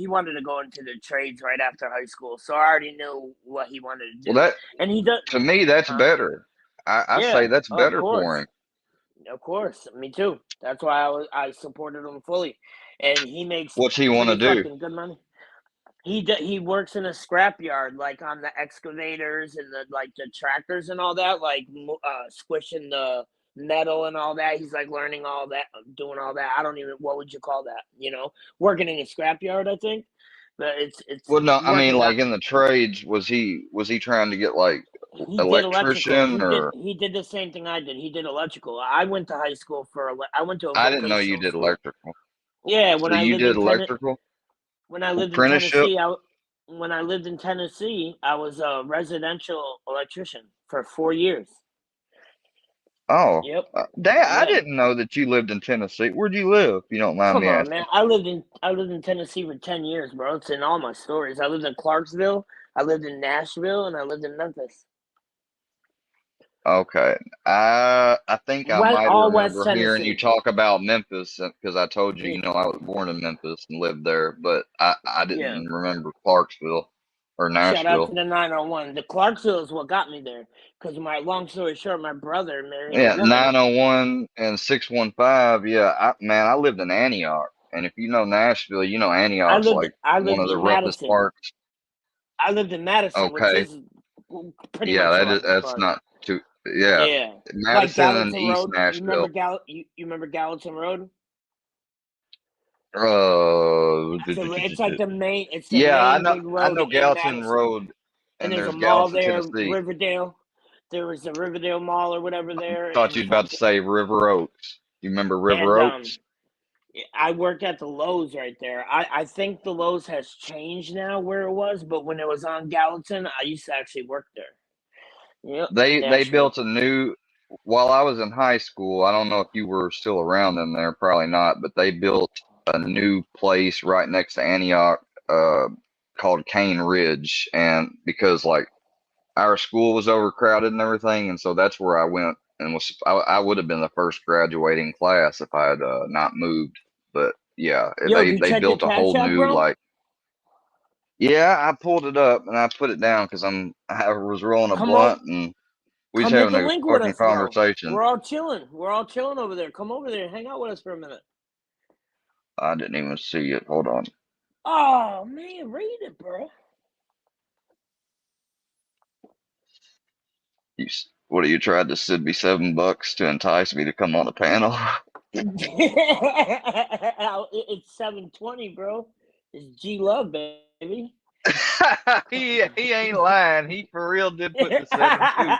wanted to go into the trades right after high school. So I already knew what he wanted to Well, do, that and he does. to me that's Huh? better. I Yeah, say that's of better for course. him. Of course, me too. That's why I supported him fully, and he makes What's he want to pretty do? fucking good money. He works in a scrapyard, like on the excavators and the tractors and all that, like squishing the metal and all that. He's like learning all that, doing all that. I don't even, what would you call that? Working in a scrapyard, I think. But it's Well, no, I mean, working on. like in the trades, was he trying to get like He did electrical. electrician, or He did the same thing I did. He did electrical. I went to high school I went to a I didn't know you vocational did school. electrical. Yeah, So you did electrical when I lived in apprenticeship? Tennessee, I was a residential electrician for 4 years. Oh, Yep. Dad, I Yeah. didn't know that you lived in Tennessee. Where'd you live, if you don't mind Come me on, man. asking? I lived in Tennessee for 10 years, bro. It's in all my stories. I lived in Clarksville, I lived in Nashville, and I lived in Memphis. Okay. I think I might All West remember hearing you Tennessee. talk about Memphis, because I told you, Yeah. I was born in Memphis and lived there, but I Yeah. didn't remember Clarksville or Shout out to Nashville. the 901. The Clarksville is what got me there. Because long story short, my brother married a Yeah, woman. 901 and 615. Yeah, man, I lived in Antioch. And if you know Nashville, I Antioch's lived like I one lived of the in roughest Madison. parts. I lived in Madison, which Okay. is pretty Yeah, much a rougher that's part. not too, yeah. Yeah, like Madison and Gallatin East Road. You remember Nashville. You remember Gallatin Road? It's like the main. It's the Yeah, main big I road know in Gallatin Madison, Road, and and there's a there's mall Gallatin, there, Tennessee. Riverdale. There was the Riverdale Mall or whatever there, Thought and you'd about to say River Oaks. You remember and River Oaks? I worked at the Lowe's right there. I think the Lowe's has changed now where it was, but when it was on Gallatin, I used to actually work there. Yep, in They Nashville. built a new, while I was in high school, I don't know if you were still around in there, probably not, but they built a new place right next to Antioch, called Cane Ridge. And because like our school was overcrowded and everything, and so that's where I went, and I would have been the first graduating class if I had not moved. But yeah, Yo, have you they checked your built a cash whole app, new, bro? like, yeah, I pulled it up and I put it down because I was rolling a Come on, blunt, and we was come hit having the a link with fucking us, bro. conversation. We're all chilling. We're all chilling over there. Come over there, hang out with us for a minute. I didn't even see it. Hold on. Oh man, read it, bro. What are you tried to send me $7 to entice me to come on the panel? It's 720, bro. It's G Love, baby. He ain't lying. He for real did put the 7-2.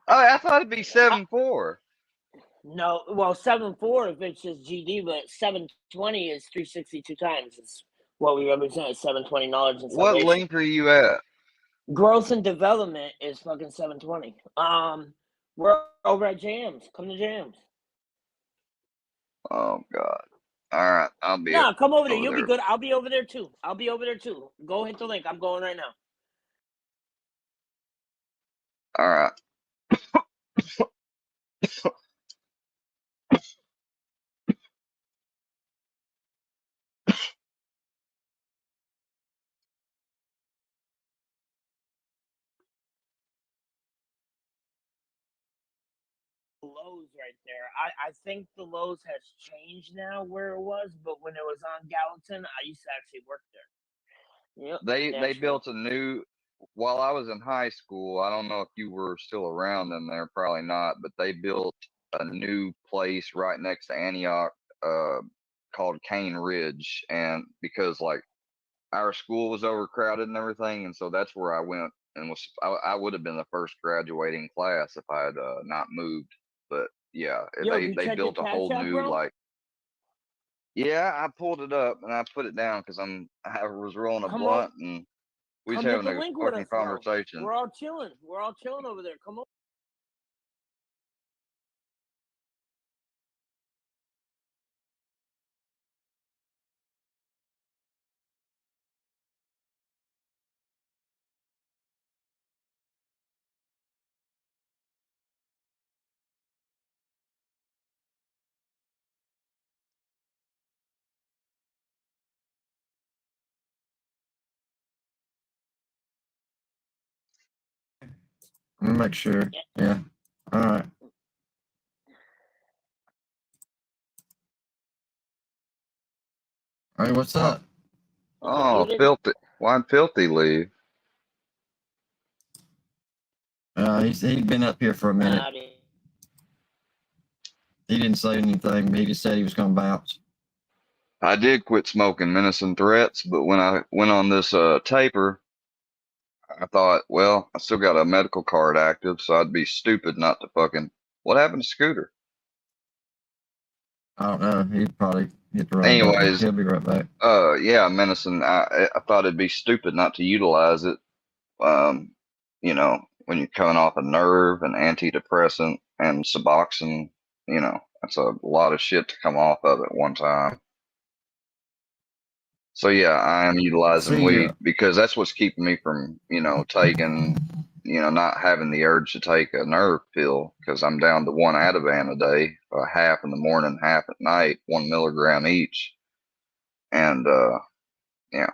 Oh, I thought it'd be 7-4. No, well, 7.4 if it's just GD, but 720 is 362 times. It's what we represent, 720 knowledge and What salvation. link are you at? Growth and development is fucking 720. We're over at Jams. Come to Jams. Oh God. All right, I'll be Nah, come over there. over You'll be there. good. I'll be over there too. Go hit the link. I'm going right now. All right. Lowe's right there. I think the Lowe's has changed now where it was, but when it was on Gallatin, I used to actually work there. Yep. They built a new while I was in high school. I don't know if you were still around in there, probably not, but they built a new place right next to Antioch, called Cane Ridge, and because like our school was overcrowded and everything, and so that's where I went and I would have been the first graduating class if I had not moved. But yeah, Yo, you they check your built a cash whole app, new bro? like. Yeah, I pulled it up and I put it down because I was rolling a Come on. blunt and we was Come hit having the a link with fucking us, bro. conversation. We're all chilling. We're all chilling over there. Come on. Let me make sure. Yeah. All right. All right. What's up? Oh, filthy! Why'd Filthy leave? He'd been up here for a minute. He didn't say anything, but he just said he was going to bounce. I did quit smoking menacing threats, but when I went on this taper, I thought, well, I still got a medical card active, so I'd be stupid not to fucking. What happened to Scooter? I don't know. He'd probably hit the wrong button. Anyways, He'll be right back. yeah, menacing. I thought it'd be stupid not to utilize it. Um, you know, when you're coming off a nerve and antidepressant and Suboxone, you know, that's a lot of shit to come off of at one time. So yeah, I am utilizing weed because that's what's keeping me from, taking, not having the urge to take a nerve pill because I'm down to one Ativan a day, half in the morning, half at night, 1 milligram each. And, yeah,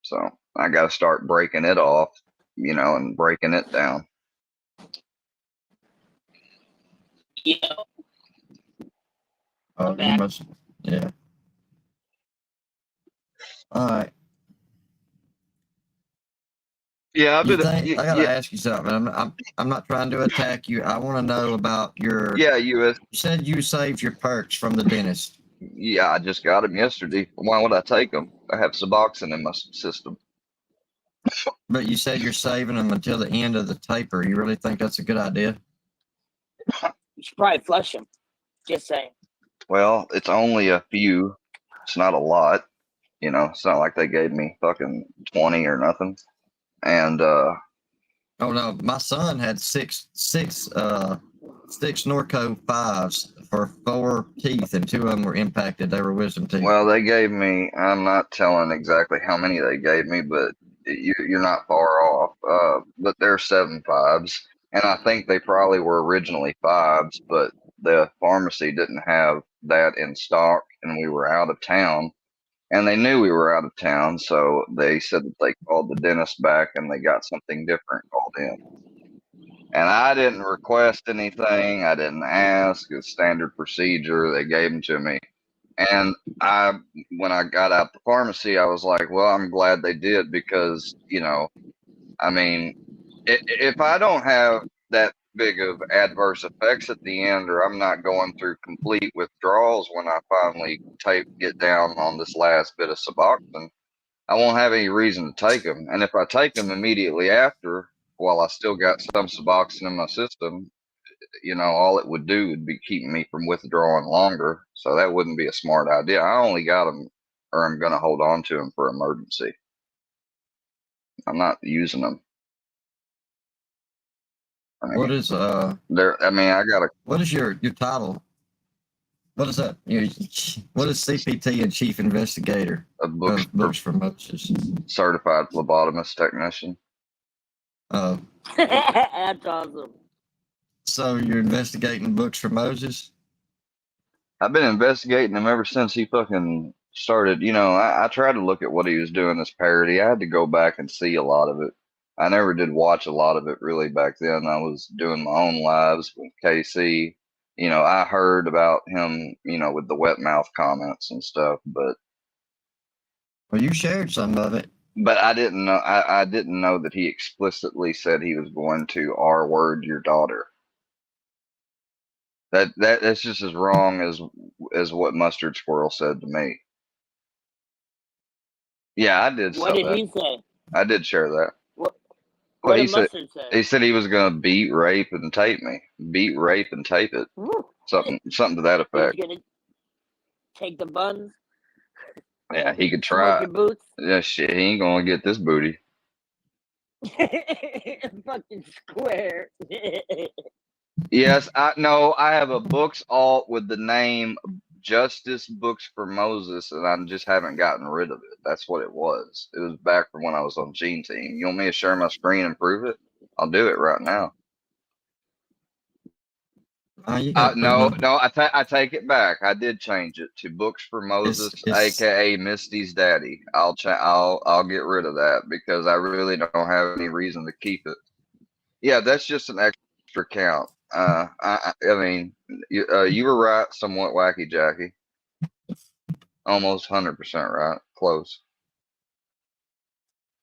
so I got to start breaking it off, and breaking it down. Yeah. Oh, you must. Yeah. All right. Yeah, I gotta ask you something. I'm not trying to attack you. I want to know about your. Yeah, You said you saved your perks from the dentist. Yeah, I just got them yesterday. Why would I take them? I have Suboxone in my system. But you said you're saving them until the end of the taper. You really think that's a good idea? You should probably flush them. Just saying. Well, it's only a few. It's not a lot. It's not like they gave me fucking 20 or nothing. And oh no, my son had six Norco 5s for 4 teeth, and 2 of them were impacted. They were wisdom teeth. Well, they gave me. I'm not telling exactly how many they gave me, but you're not far off. But they're 7.5s, and I think they probably were originally 5s, but the pharmacy didn't have that in stock, and we were out of town. And they knew we were out of town, so they said that they called the dentist back and they got something different called in. And I didn't request anything. I didn't ask. It's standard procedure. They gave them to me. And when I got out the pharmacy, I was like, well, I'm glad they did because, I mean, if I don't have that big of adverse effects at the end, or I'm not going through complete withdrawals when I finally get down on this last bit of Suboxone, I won't have any reason to take them. And if I take them immediately after, while I still got some Suboxone in my system, all it would do would be keeping me from withdrawing longer. So that wouldn't be a smart idea. I only got them, or I'm going to hold on to them for emergency. I'm not using them. I mean, What is there. I mean, I got what is your title? What is that? What is CPT and Chief Investigator a books of Books for Moses? certified phlebotomist technician. That's awesome. So you're investigating Books for Moses? I've been investigating him ever since he fucking started. You know, I tried to look at what he was doing this parody. I had to go back and see a lot of it. I never did watch a lot of it really back then. I was doing my own lives with KC. You know, I heard about him, you know, with the wet mouth comments and stuff, but Well, you shared some of it. I didn't know I didn't know that he explicitly said he was going to R word your daughter. That's just as wrong as what Mustard Squirrel said to me. Yeah, I did What say did that. he say? I did share that. What Well, did Mustard say? he said he was gonna beat, rape, and tape me. Beat, rape, and tape it. Woo. Something to that He's effect. gonna take the buns, Yeah, he could smoke try. your boots. Yeah, shit, he ain't gonna get this booty. Fucking square. Yes, I have a books alt with the name Justice Books for Moses, and I just haven't gotten rid of it. That's what it was. It was back from when I was on Gene Team. You want me to share my screen and prove it? I'll do it right now. You got No, I take it back. I did change it to Books for Moses, aka Misty's daddy. I'll get rid of that because I really don't have any reason to keep it. Yeah, that's just an extra count. I mean, you were right, somewhat wacky, Jackie. Almost 100% right. Close.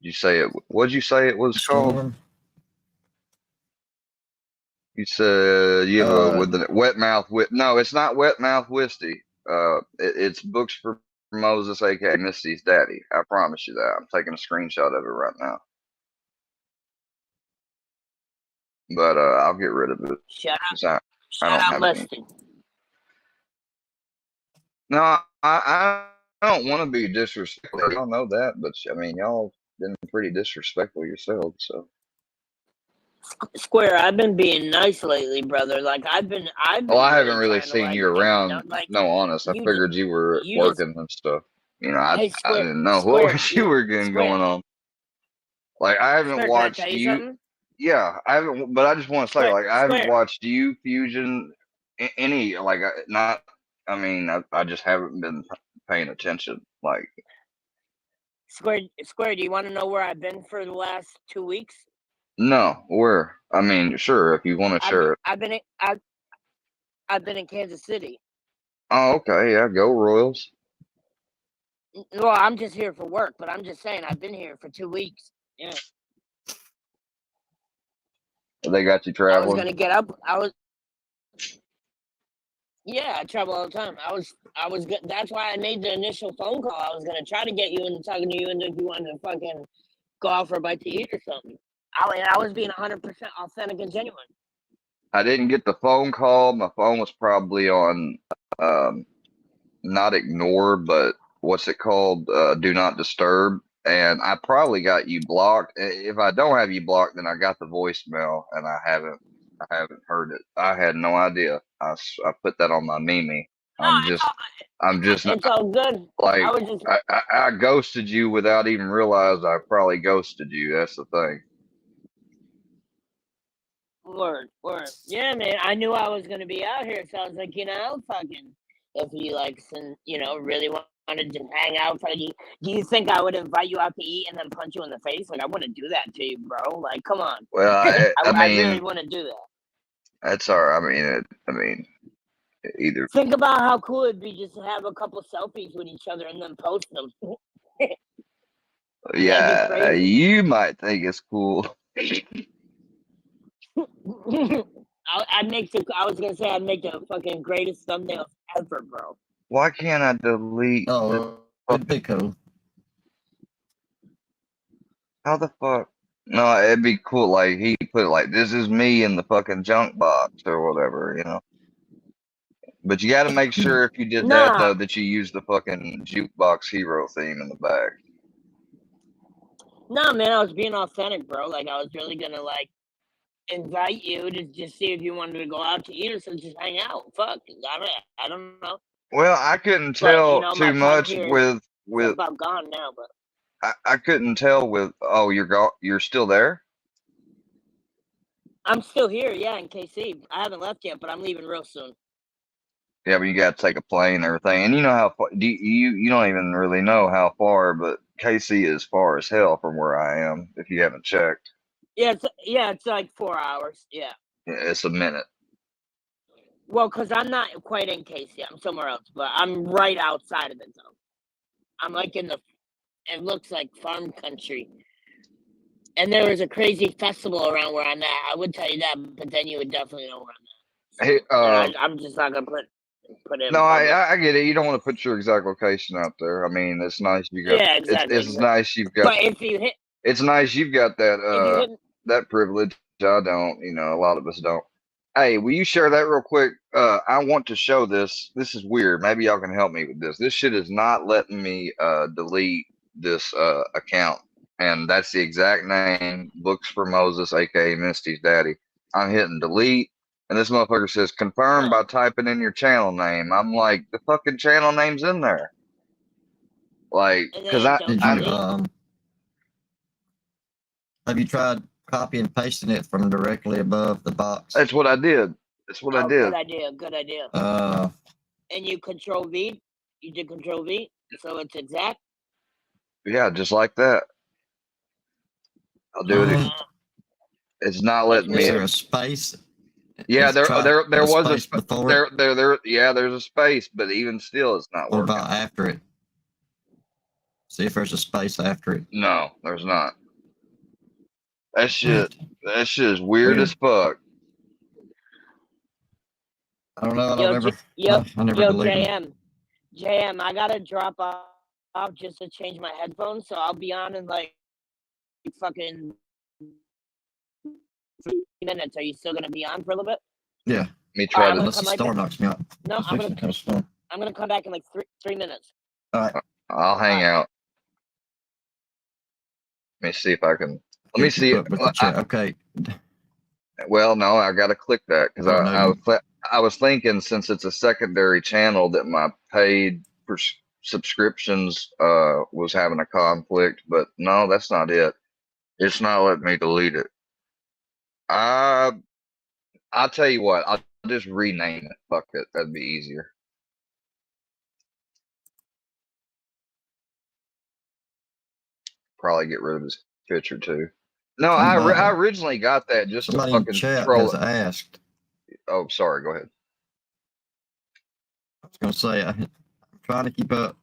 You say it? What'd you say it was called? Storm. You said you have a with the wet mouth. No, it's not wet mouth Wisty. It's Books for Moses, aka Misty's daddy. I promise you that. I'm taking a screenshot of it right now. But I'll get rid of it. Shut up. Shut up, Musty. No, I don't want to be disrespectful. Y'all know that, but I mean, y'all been pretty disrespectful yourselves. So Square, I've been being nice lately, brother. Like I've been. well, I haven't really seen you around. Like, no, honest. I figured you were working and stuff. You know, I didn't know what you were getting going on. Like I haven't watched you. Yeah, I haven't. But I just want to say, like, I haven't watched you, Fusion, any like not. I mean, I just haven't been paying attention. Like, Square, do you want to know where I've been for the last 2 weeks? No, where? I mean, sure, if you want to share it. I've been in Kansas City. Oh, okay, yeah, go Royals. Well, I'm just here for work, but I'm just saying I've been here for 2 weeks. Yeah. They got you traveling. I was gonna get up. Yeah, I travel all the time. That's why I made the initial phone call. I was gonna try to get you into talking to you, and if you wanted to fucking go out for a bite to eat or something. I was being 100% authentic and genuine. I didn't get the phone call. My phone was probably on, not ignore, but what's it called? Do not disturb. And I probably got you blocked. If I don't have you blocked, then I got the voicemail and I haven't heard it. I had no idea. I put that on my Mimi. It's all good. Like I ghosted you without even realizing I probably ghosted you. That's the thing. Word. Yeah, man. I knew I was gonna be out here, so I was like, fucking, if you really wanted to hang out, do you think I would invite you out to eat and then punch you in the face? Like, I wouldn't do that to you, bro. Like, come on. Well, I really wouldn't do that. That's all right. I mean, either. Think about how cool it'd be just to have a couple selfies with each other and then post them. Yeah, you might think it's cool. I'd make the fucking greatest thumbnails ever, bro. Why can't I delete? Oh, it'd be cool. How the fuck? No, it'd be cool. Like he put it like, "This is me in the fucking junk box" or whatever, you know. But you got to make sure if you did that though that you use the fucking jukebox hero theme in the back. Nah, man, I was being authentic, bro. Like I was really gonna invite you to just see if you wanted to go out to eat or something, just hang out. Fuck, I don't know. Well, I couldn't But tell my too time much here is with about gone now. But I couldn't tell with oh you're still there? I'm still here, yeah, in KC. I haven't left yet, but I'm leaving real soon. Yeah, but you got to take a plane and everything, and you know how far you don't even really know how far, but KC is far as hell from where I am. If you haven't checked, Yeah, it's like 4 hours. Yeah. it's a minute. Well, because I'm not quite in KC. I'm somewhere else, but I'm right outside of it, though. I'm like in the, it looks like farm country. And there was a crazy festival around where I'm at. I would tell you that, but then you would definitely know where I'm at. Hey, And I'm just not going to put it in no, public. I get it. You don't want to put your exact location out there. I mean, it's nice you got. Yeah, exactly. It's nice you've got. But if you hit, It's nice you've got that if you hit, that privilege. I don't. You know, a lot of us don't. Hey, will you share that real quick? I want to show this. This is weird. Maybe y'all can help me with this. This shit is not letting me delete this account, and that's the exact name. Books for Moses, aka Misty's daddy. I'm hitting delete, and this motherfucker says confirm by typing in your channel name. I'm like, the fucking channel name's in there. Like, because Did you have you tried copy and pasting it from directly above the box? that's what I did. That's what I did. Good idea. Good idea. And you Control V. You did Control V, so it's exact. Yeah, just like that. I'll do it. It's not letting me. Is there a space? Yeah, there was a space before it? Yeah, there's a space, but even still, it's not What working. about after it? See if there's a space after it. No, there's not. That shit is weird as fuck. I don't know. I don't ever. I never deleted them. JM, I gotta drop off just to change my headphones, so I'll be on in like fucking 3 minutes. Are you still gonna be on for a little bit? Yeah. Me try to. Unless the storm knocks me out. No, I'm gonna come back in like 3 minutes. All right. I'll hang out. Let me see if I can. Let me see. Okay. Well, no, I got to click that because I was thinking since it's a secondary channel that my paid subscriptions was having a conflict, but no, that's not it. It's not letting me delete it. I'll tell you what, I'll just rename it. Fuck it, that'd be easier. Probably get rid of his picture too. No, I originally got that just to fucking troll. Has asked. Oh, sorry. Go ahead. I was going to say I'm trying to keep up.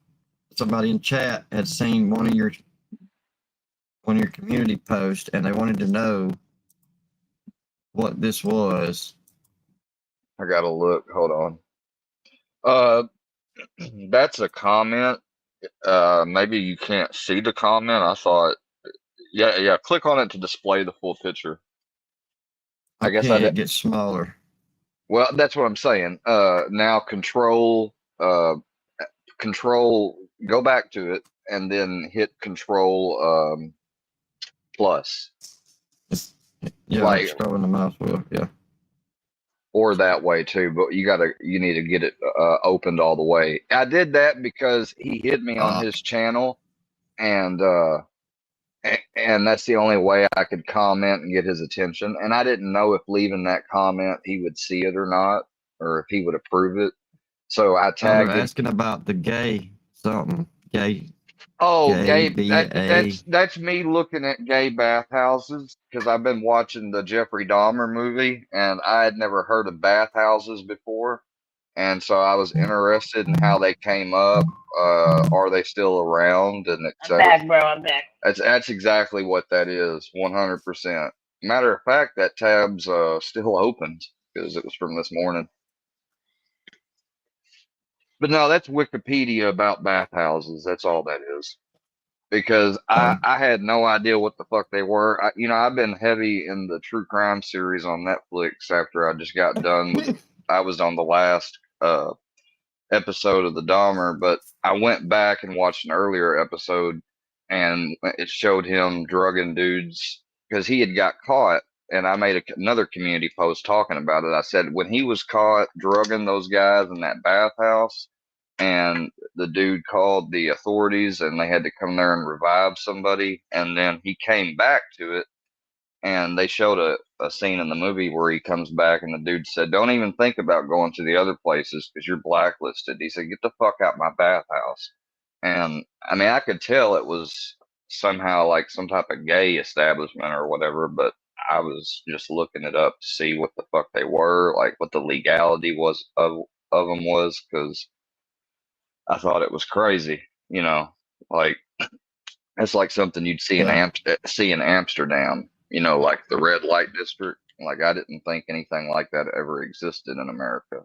Somebody in chat had seen one of your community posts, and they wanted to know what this was. I gotta look. Hold on. That's a comment. Maybe you can't see the comment. I saw it. Yeah. Click on it to display the full picture. I guess it gets smaller. Well, that's what I'm saying. Now control. Go back to it and then hit control plus. Yeah, like scrolling the mouse wheel. Yeah. Or that way too, but you need to get it opened all the way. I did that because he hit me on his channel, and that's the only way I could comment and get his attention. And I didn't know if leaving that comment he would see it or not, or if he would approve it. So I tagged. They're asking about the gay something. Gay. Oh, gay. That's me looking at gay bathhouses because I've been watching the Jeffrey Dahmer movie and I had never heard of bathhouses before, and so I was interested in how they came up. Are they still around? And I'm back, bro. I'm back. That's exactly what that is. 100%. Matter of fact, that tab's still opened because it was from this morning. But no, that's Wikipedia about bathhouses. That's all that is. Because I had no idea what the fuck they were. I've been heavy in the true crime series on Netflix after I just got done with I was on the last episode of the Dahmer, but I went back and watched an earlier episode and it showed him drugging dudes because he had got caught and I made another community post talking about it. I said when he was caught drugging those guys in that bathhouse, and the dude called the authorities, and they had to come there and revive somebody, and then he came back to it, and they showed a scene in the movie where he comes back, and the dude said, "Don't even think about going to the other places because you're blacklisted." He said, "Get the fuck out my bathhouse." And I mean, I could tell it was somehow like some type of gay establishment or whatever, but I was just looking it up to see what the fuck they were, like what the legality was of them was, because I thought it was crazy, you know, like it's like something you'd see in Yeah. see in Amsterdam, you know, like the red light district. Like I didn't think anything like that ever existed in America.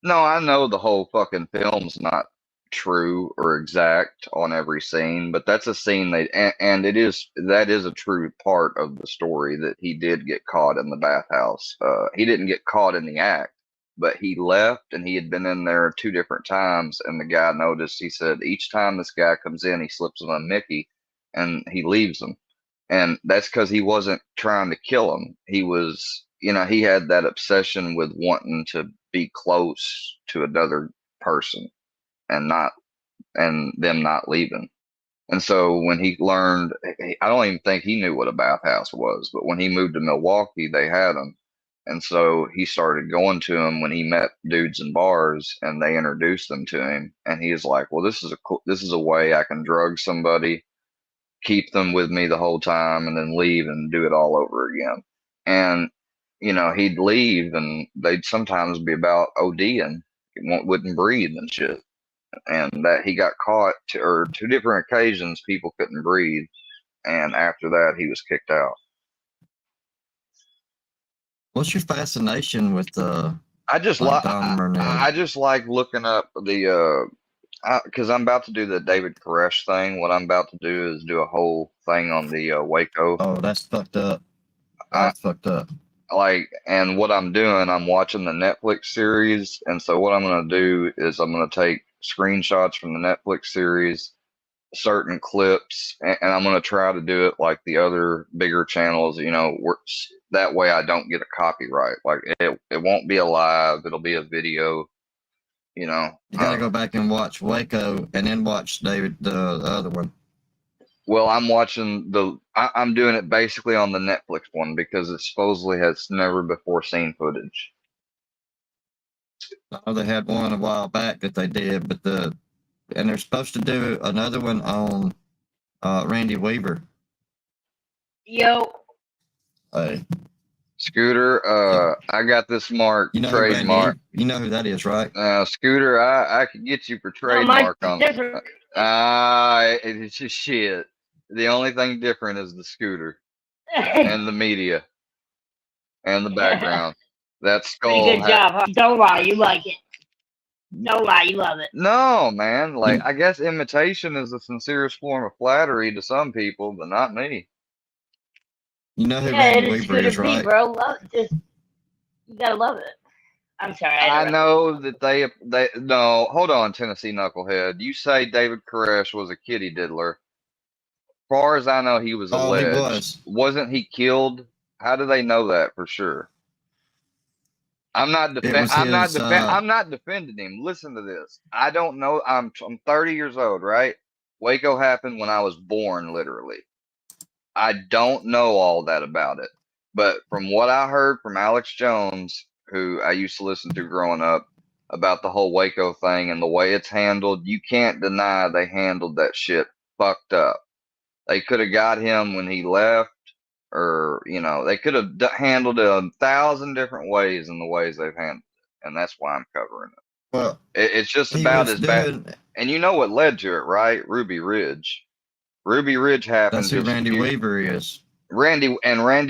No, I know the whole fucking film's not true or exact on every scene, but that's a scene and that is a true part of the story that he did get caught in the bathhouse. He didn't get caught in the act, but he left and he had been in there 2 different times, and the guy noticed. He said each time this guy comes in, he slips him a Mickey, and he leaves him. And that's because he wasn't trying to kill him. He was, you know, he had that obsession with wanting to be close to another person and not, and them not leaving. And so when he learned, I don't even think he knew what a bathhouse was, but when he moved to Milwaukee, they had them. And so he started going to them when he met dudes in bars, and they introduced them to him. And he was like, well, this is a way I can drug somebody, keep them with me the whole time, and then leave and do it all over again. And you know, he'd leave, and they'd sometimes be about ODing, wouldn't breathe and shit. And that he got caught or 2 different occasions, people couldn't breathe, and after that, he was kicked out. What's your fascination with I just like like Don Burnett? I just like looking up the because I'm about to do the David Koresh thing. What I'm about to do is do a whole thing on the Waco. Oh, that's fucked up. I, That's fucked up. like, and what I'm doing, I'm watching the Netflix series, and so what I'm going to do is I'm going to take screenshots from the Netflix series, certain clips, and I'm going to try to do it like the other bigger channels, you know, that way I don't get a copyright. Like it won't be a live, it'll be a video, you know. You got to go back and watch Waco and then watch David the other one. Well, I'm watching I'm doing it basically on the Netflix one because it supposedly has never before seen footage. I know they had one a while back that they did, but and they're supposed to do another one on Randy Weaver. Yo, Hey, Scooter, I got this mark you know trademark. you know who that is, right? Scooter, I could get you for no, mine's trademark on. different. It's just shit. The only thing different is the scooter and the media and the background. That Pretty skull. good job, huh? Don't lie, you like it. Don't lie, you love it. No, man. Like, I guess imitation is the sincerest form of flattery to some people, but not me. You know who Yeah, Randy it is Weaver Scooter is, P, right? bro. Love it. Just you gotta love it. I'm sorry. I know that they no. Hold on, Tennessee knucklehead. You say David Koresh was a kitty diddler. As far as I know, he was Oh, he alleged. was. Wasn't he killed? How do they know that for sure? I'm not defending him. Listen to this. I don't know. I'm 30 years old, right? Waco happened when I was born, literally. I don't know all that about it, but from what I heard from Alex Jones, who I used to listen to growing up, about the whole Waco thing and the way it's handled, you can't deny they handled that shit fucked up. They could have got him when he left, or you know, they could have handled it 1,000 different ways in the ways they've handled it, and that's why I'm covering it. Well, It's just about as bad. And you know what led to it, right? Ruby Ridge. Ruby Ridge happened. That's who Randy Weaver is. Randy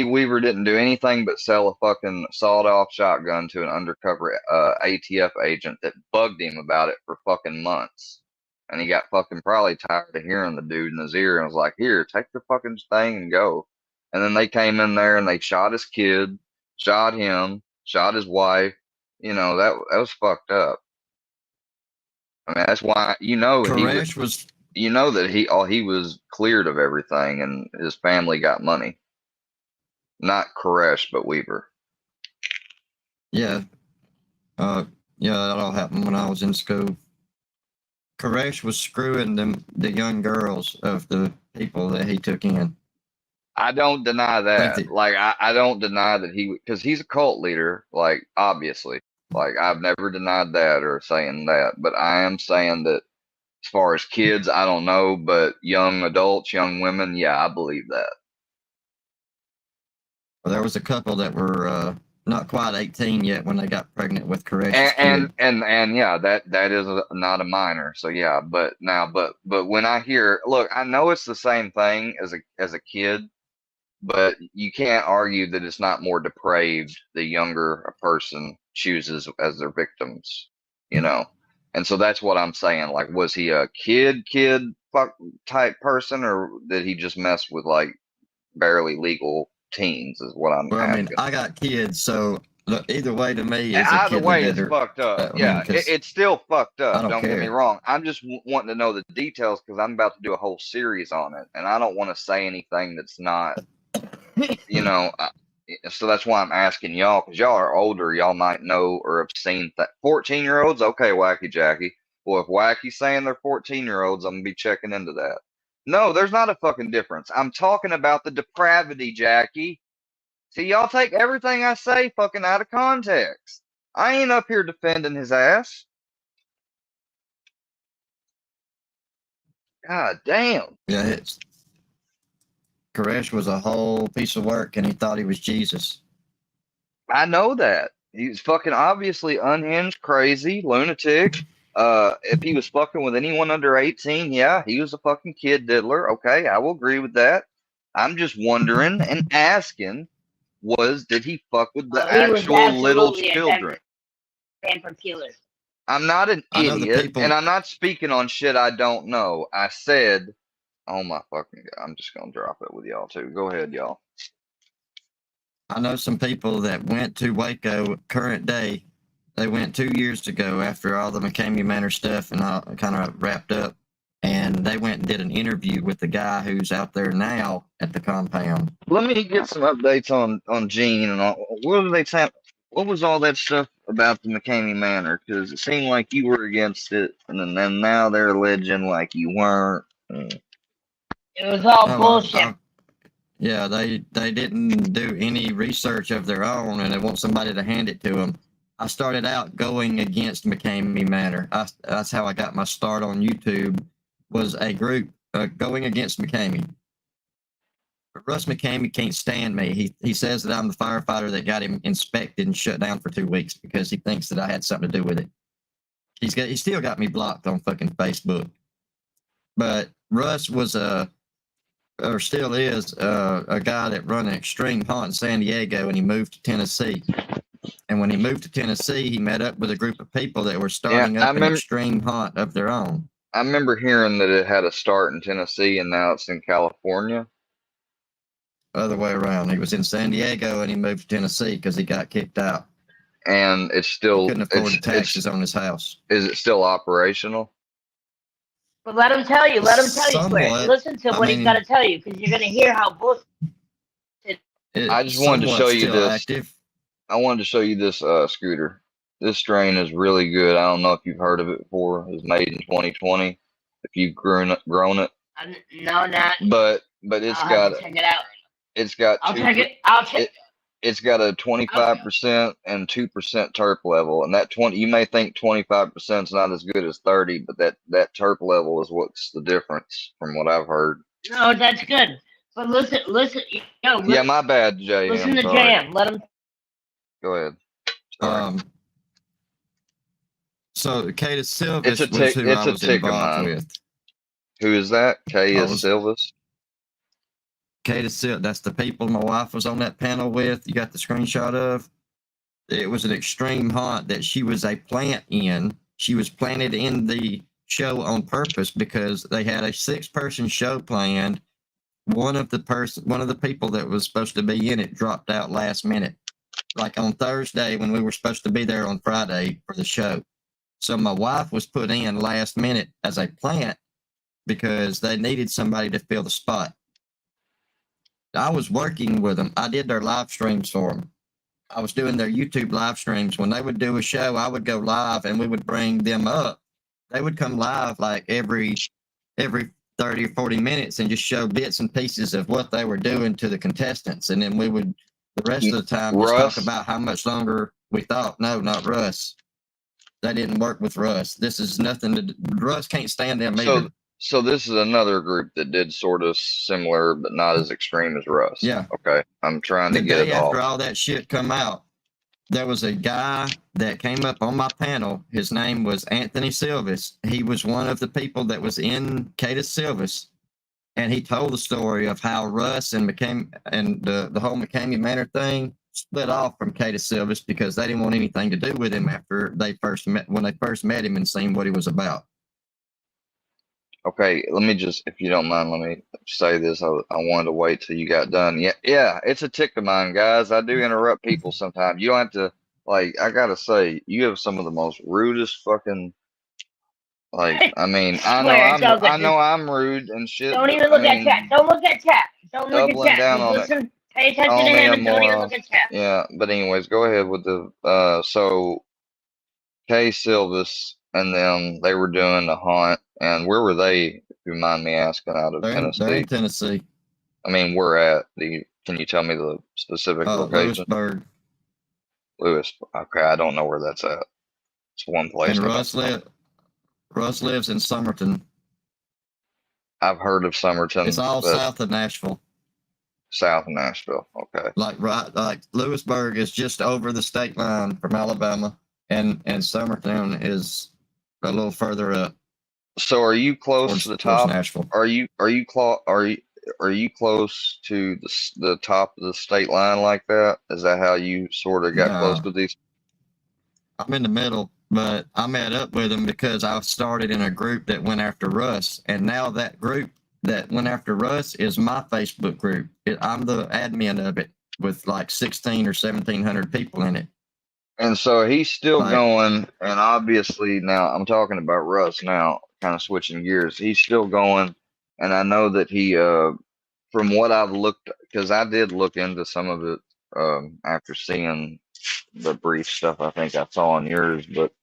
Weaver didn't do anything but sell a fucking sawed-off shotgun to an undercover ATF agent that bugged him about it for fucking months. And he got fucking probably tired of hearing the dude in his ear and was like, "Here, take the fucking thing and go." And then they came in there and they shot his kid, shot him, shot his wife. You know, that was fucked up. I mean, that's why Koresh was. You know that he was cleared of everything and his family got money. Not Koresh, but Weaver. Yeah. Yeah, that all happened when I was in school. Koresh was screwing the young girls of the people that he took in. I don't deny that. Like, I don't deny that because he's a cult leader, like, obviously. Like, I've never denied that or saying that. But I am saying that as far as kids, I don't know. But young adults, young women, yeah, I believe that. Well, there was a couple that were not quite 18 yet when they got pregnant with Koresh's kid. And yeah, that is not a minor. So yeah, but when I hear, look, I know it's the same thing as a kid, but you can't argue that it's not more depraved the younger a person chooses as their victims, you know. And so that's what I'm saying. Like, was he a kid fuck type person, or did he just mess with like barely legal teens? Is what I'm Well, I mean, asking. I got kids, so look, either way to me is a Either kid way, that it's did fucked up. I Yeah, mean, 'cause it's still fucked I up. don't Don't get me care. wrong. I'm just wanting to know the details because I'm about to do a whole series on it, and I don't want to say anything that's not, you know. So that's why I'm asking y'all, because y'all are older. Y'all might know or have seen that. 14-year-olds, okay, Wacky Jackie. Well, if Wacky's saying they're 14-year-olds, I'm gonna be checking into that. No, there's not a fucking difference. I'm talking about the depravity, Jackie. See, y'all take everything I say fucking out of context. I ain't up here defending his ass. God damn. Yeah, Koresh was a whole piece of work, and he thought he was Jesus. I know that. He's fucking obviously unhinged, crazy, lunatic. If he was fucking with anyone under 18, yeah, he was a fucking kid diddler. Okay, I will agree with that. I'm just wondering and asking, did he fuck with the He was actual little absolutely children? a Stanford killer. I'm not an I know the idiot, people. and I'm not speaking on shit I don't know. I said, oh my fucking God, I'm just gonna drop it with y'all too. Go ahead, y'all. I know some people that went to Waco current day. They went 2 years ago after all the McCamey Manor stuff and all kind of wrapped up. And they went and did an interview with the guy who's out there now at the compound. Let me get some updates on Gene and all. What were they saying? What was all that stuff about the McCamey Manor? Because it seemed like you were against it, and then now they're alleging like you weren't. It was all bullshit. Yeah, they didn't do any research of their own, and they want somebody to hand it to them. I started out going against McCamey Manor. That's how I got my start on YouTube. Was a group going against McCamey. Russ McCamey can't stand me. He says that I'm the firefighter that got him inspected and shut down for 2 weeks because he thinks that I had something to do with it. He still got me blocked on fucking Facebook. But Russ was or still is a guy that run an extreme haunt in San Diego, and he moved to Tennessee. And when he moved to Tennessee, he met up with a group of people that were starting up an extreme haunt of their own. I remember hearing that it had a start in Tennessee and now it's in California. Other way around. He was in San Diego and he moved to Tennessee because he got kicked out. And it's still he couldn't afford the taxes on his house. Is it still operational? But let him tell you. Let him tell you. Square. Listen to what he's got to tell you, because you're going to hear how bullshit. I just wanted to show you this. Active. I wanted to show you this scooter. This strain is really good. I don't know if you've heard of it before. It was made in 2020. If you've grown it. No, not. But it's I'll got. Have to check it out. It's got. I'll check it. I'll check. It's got a 25% and 2% terp level, and that 20. You may think 25% is not as good as 30, but that terp level is what's the difference from what I've heard. No, that's good. But listen. Yeah, my bad, Jay. Listen to Jam. Let him. Go ahead. Sorry. So Kata Silvas was who I was involved with. Who is that? Kata Silvas? Kata Silvas. That's the people my wife was on that panel with. You got the screenshot of. It was an extreme haunt that she was a plant in. She was planted in the show on purpose because they had a 6-person show planned. One of the people that was supposed to be in it dropped out last minute, like on Thursday when we were supposed to be there on Friday for the show. So my wife was put in last minute as a plant because they needed somebody to fill the spot. I was working with them. I did their live streams for them. I was doing their YouTube live streams. When they would do a show, I would go live and we would bring them up. They would come live like every 30 or 40 minutes and just show bits and pieces of what they were doing to the contestants. And then we would, the rest of the time, just Russ? talk about how much longer we thought. No, not Russ. They didn't work with Russ. This is nothing to Russ can't stand them either. So this is another group that did sort of similar, but not as extreme as Russ. Yeah. Okay. I'm trying to The get day it after off. all that shit come out, there was a guy that came up on my panel. His name was Anthony Silvis. He was one of the people that was in Cadus Silvis. And he told the story of how Russ and the whole McCamey Manor thing split off from Cadus Silvis because they didn't want anything to do with him after when they first met him and seen what he was about. Okay, let me just, if you don't mind, let me say this. I wanted to wait till you got done. Yeah, it's a tick of mine, guys. I do interrupt people sometimes. You don't have to, like, I gotta say, you have some of the most rudest fucking, like, I mean, I know I'm rude and shit. Don't even but, look at chat. Don't look at chat. Don't look at doubling chat. down Just on it. listen. Pay attention Call to me him a and don't even moron. look at chat. Yeah, but anyways, go ahead with the, so Kay Silvis and them, they were doing the hunt, and where were they, if you mind me asking, out of Tennessee? They're in Tennessee. I mean, where at? Can you tell me the specific location? Lewisburg. Lewis. Okay, I don't know where that's at. It's one place. And Russ lives in Somerton. I've heard of Somerton. It's all south of Nashville. South of Nashville. Okay. Like Lewisburg is just over the state line from Alabama, and Somerton is a little further up. So, are you close to the top? Nashville. Are you close to the top of the state line like that? Is that how you sort of got close with these? I'm in the middle, but I met up with them because I started in a group that went after Russ, and now that group that went after Russ is my Facebook group. I'm the admin of it with like 16 or 1,700 people in it. And so he's still going, and obviously now I'm talking about Russ now, kind of switching gears. He's still going, and I know that he, from what I've looked, because I did look into some of it after seeing the brief stuff I think I saw on yours, but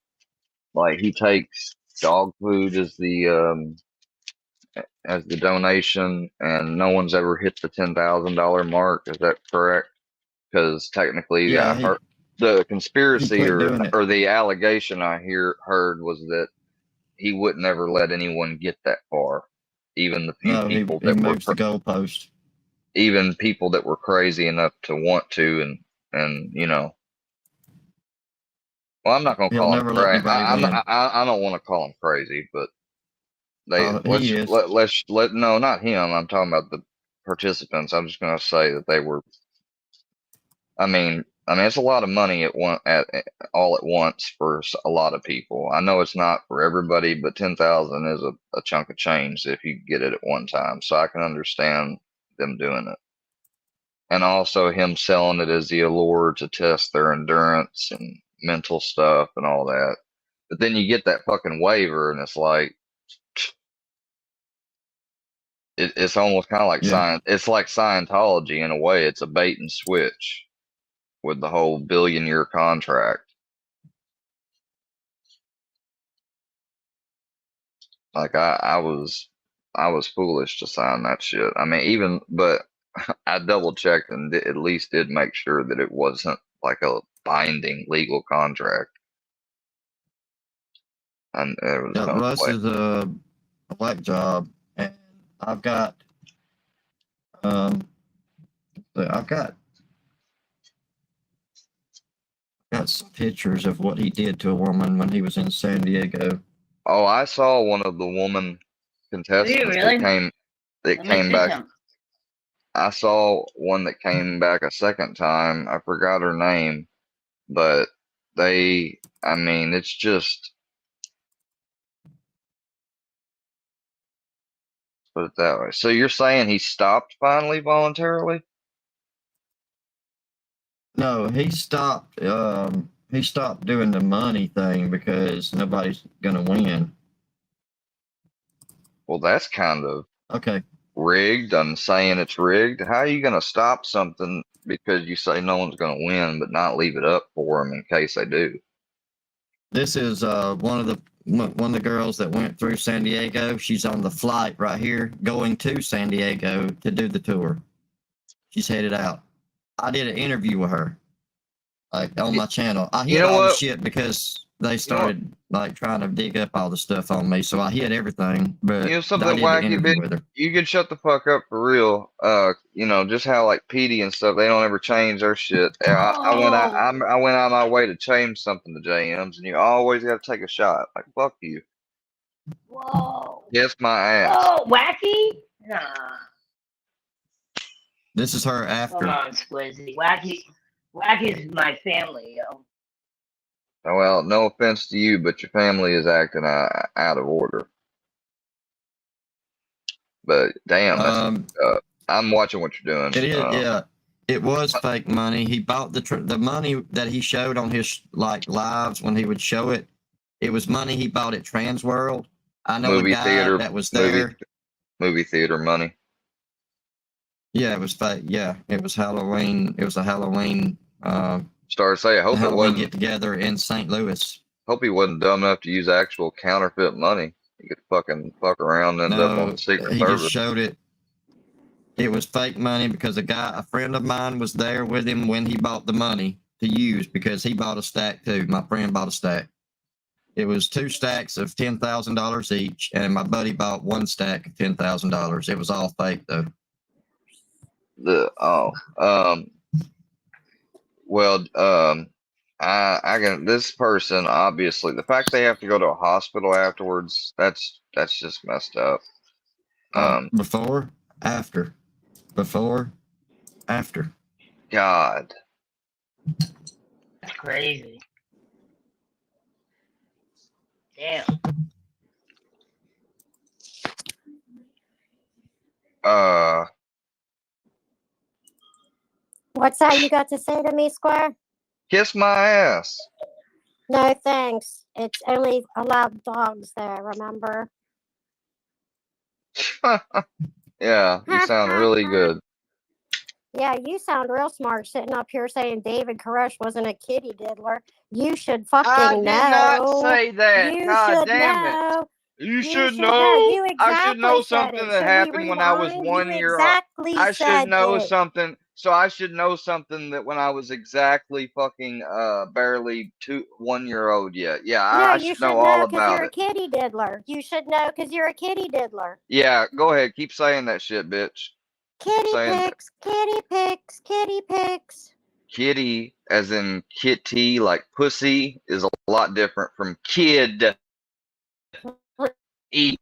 like he takes dog food as the donation, and no one's ever hit the $10,000 mark. Is that correct? Because technically, I heard the conspiracy or the allegation I heard was that he would never let anyone get that far, even the few people that moves the goalpost. Even people that were crazy enough to want to, and you know. Well, I'm not gonna call him crazy. I don't want to call him crazy, but no, not him. I'm talking about the participants. I'm just gonna say that they were. I mean, it's a lot of money all at once for a lot of people. I know it's not for everybody, but 10,000 is a chunk of change if you get it at one time. So I can understand them doing it, and also him selling it as the allure to test their endurance and mental stuff and all that. But then you get that fucking waiver, and it's like. It's almost kind of like it's like Scientology in a way. It's a bait and switch with the whole billion-year contract. Like I was foolish to sign that shit. I mean, but I double checked and at least did make sure that it wasn't like a binding legal contract. And it was Russ is a black job, and I've got some pictures of what he did to a woman when he was in San Diego. Oh, I saw one of the woman contestants that came back. I saw one that came back a second time. I forgot her name, but it's just, put it that way. So you're saying he stopped finally voluntarily? No, he stopped. He stopped doing the money thing because nobody's gonna win. Well, that's kind of okay. rigged and saying it's rigged. How are you going to stop something because you say no one's going to win, but not leave it up for them in case they do? This is one of the girls that went through San Diego. She's on the flight right here going to San Diego to do the tour. She's headed out. I did an interview with her, like on my channel. I hid all the shit because they started like trying to dig up all the stuff on me, so I hid everything. But You know something I did wacky, an interview with her. you can shut the fuck up for real. You know, just how like Petey and stuff, they don't ever change their shit. I went out, I went out of my way to change something to JM's, and you always got to take a shot. Like fuck you. Whoa. Kiss my ass. Oh, wacky? Nah. This is her after. Come on, Squizzy. Wacky's my family, yo. Oh, well, no offense to you, but your family is acting out of order. But damn, that's I'm watching what you're doing. It is, yeah. It was fake money. He bought the money that he showed on his like lives when he would show it. It was money he bought at Transworld. I know movie a guy theater that was there. Movie theater money. Yeah, it was fake. Yeah, it was Halloween. It was a Halloween. Started saying, I hope it wasn't get together in St. Louis. Hope he wasn't dumb enough to use actual counterfeit money. He could fucking fuck around and end up on the Secret Service. Just showed it. It was fake money because a friend of mine was there with him when he bought the money to use because he bought a stack too. My friend bought a stack. It was 2 stacks of $10,000 each, and my buddy bought 1 stack of $10,000. It was all fake though. I can. This person obviously, the fact they have to go to a hospital afterwards, that's just messed up. Before, after. God, that's crazy. Damn. What's that you got to say to me, Square? Kiss my ass. No, thanks. It's only allowed dogs there, remember? Yeah, you sound really good. Yeah, you sound real smart sitting up here saying David Koresh wasn't a kitty diddler. You should fucking know. I did not say that. You God should damn know. it. You should know. You exactly I should know said something it. that Should happened we when I was rewind? 1 You year exactly old. I should know it. something. So I should know something that when I was exactly fucking barely 1 year old yet. Yeah, I should know all about you're it. a kitty diddler. You should know because you're a kitty diddler. Yeah, go ahead. Keep saying that shit, bitch. Kitty pics, kitty pics, kitty pics. Kitty, as in kitty, like pussy, is a lot different from kid. Dude,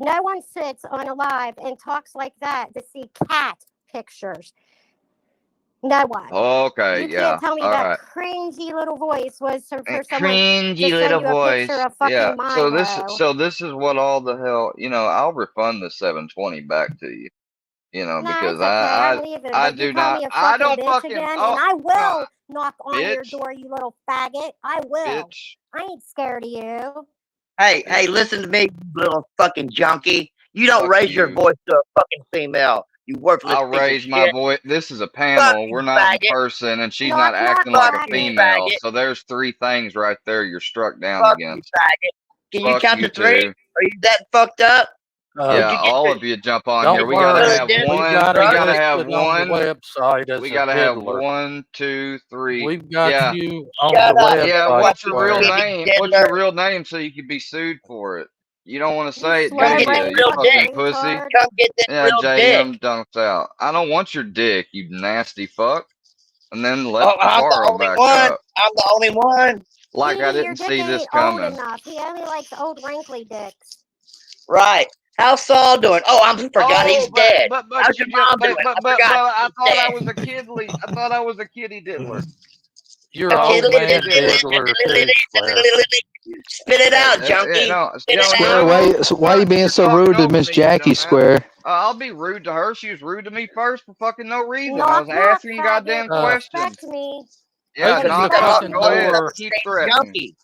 no one sits on a live and talks like that to see cat pictures. No one. Okay, you can't tell me that cringy little voice was for someone cringy to little show you voice. a picture of fucking Milo. So this is what all the hell, I'll refund the 720 back to you. Because it's okay. I do not. I don't fucking. Again, and I will knock on bitch, your door, you little faggot. I will. Bitch. I ain't scared of you. Hey, listen to me, little fucking junkie. You don't raise your voice to a fucking female. You worthless. I'll raise my voice. This is a panel. We're not in person, and she's not acting like a female. So there's 3 things right there. You're struck down against. Can you count to 3? Are you that fucked up? Yeah, all of you jump on here. We gotta have one. We gotta have one. Website we gotta have 1, 2, 3. We've got you on the website. Yeah, what's your real name? What's your real name so you can be sued for it? You don't want to say it, do you? You fucking pussy. Come get that real JM dick. dunks out. I don't want your dick, you nasty fuck. And then let the I'm the Carl only back one. up. I'm the only one. Like I didn't see this coming. Old enough. He only likes old wrinkly dicks. Right. How's Saul doing? Oh, I forgot he's dead. How's your mom doing? I thought I was a kiddly. I thought I was a kitty diddler. You're a old man diddler too, Spit it out, junkie. Square, why are you being so rude to Miss Jackie, Square? I'll be rude to her. She was rude to me first for fucking no reason. I was asking goddamn questions. Me. Yeah, knock it off. Go ahead. Keep threatening.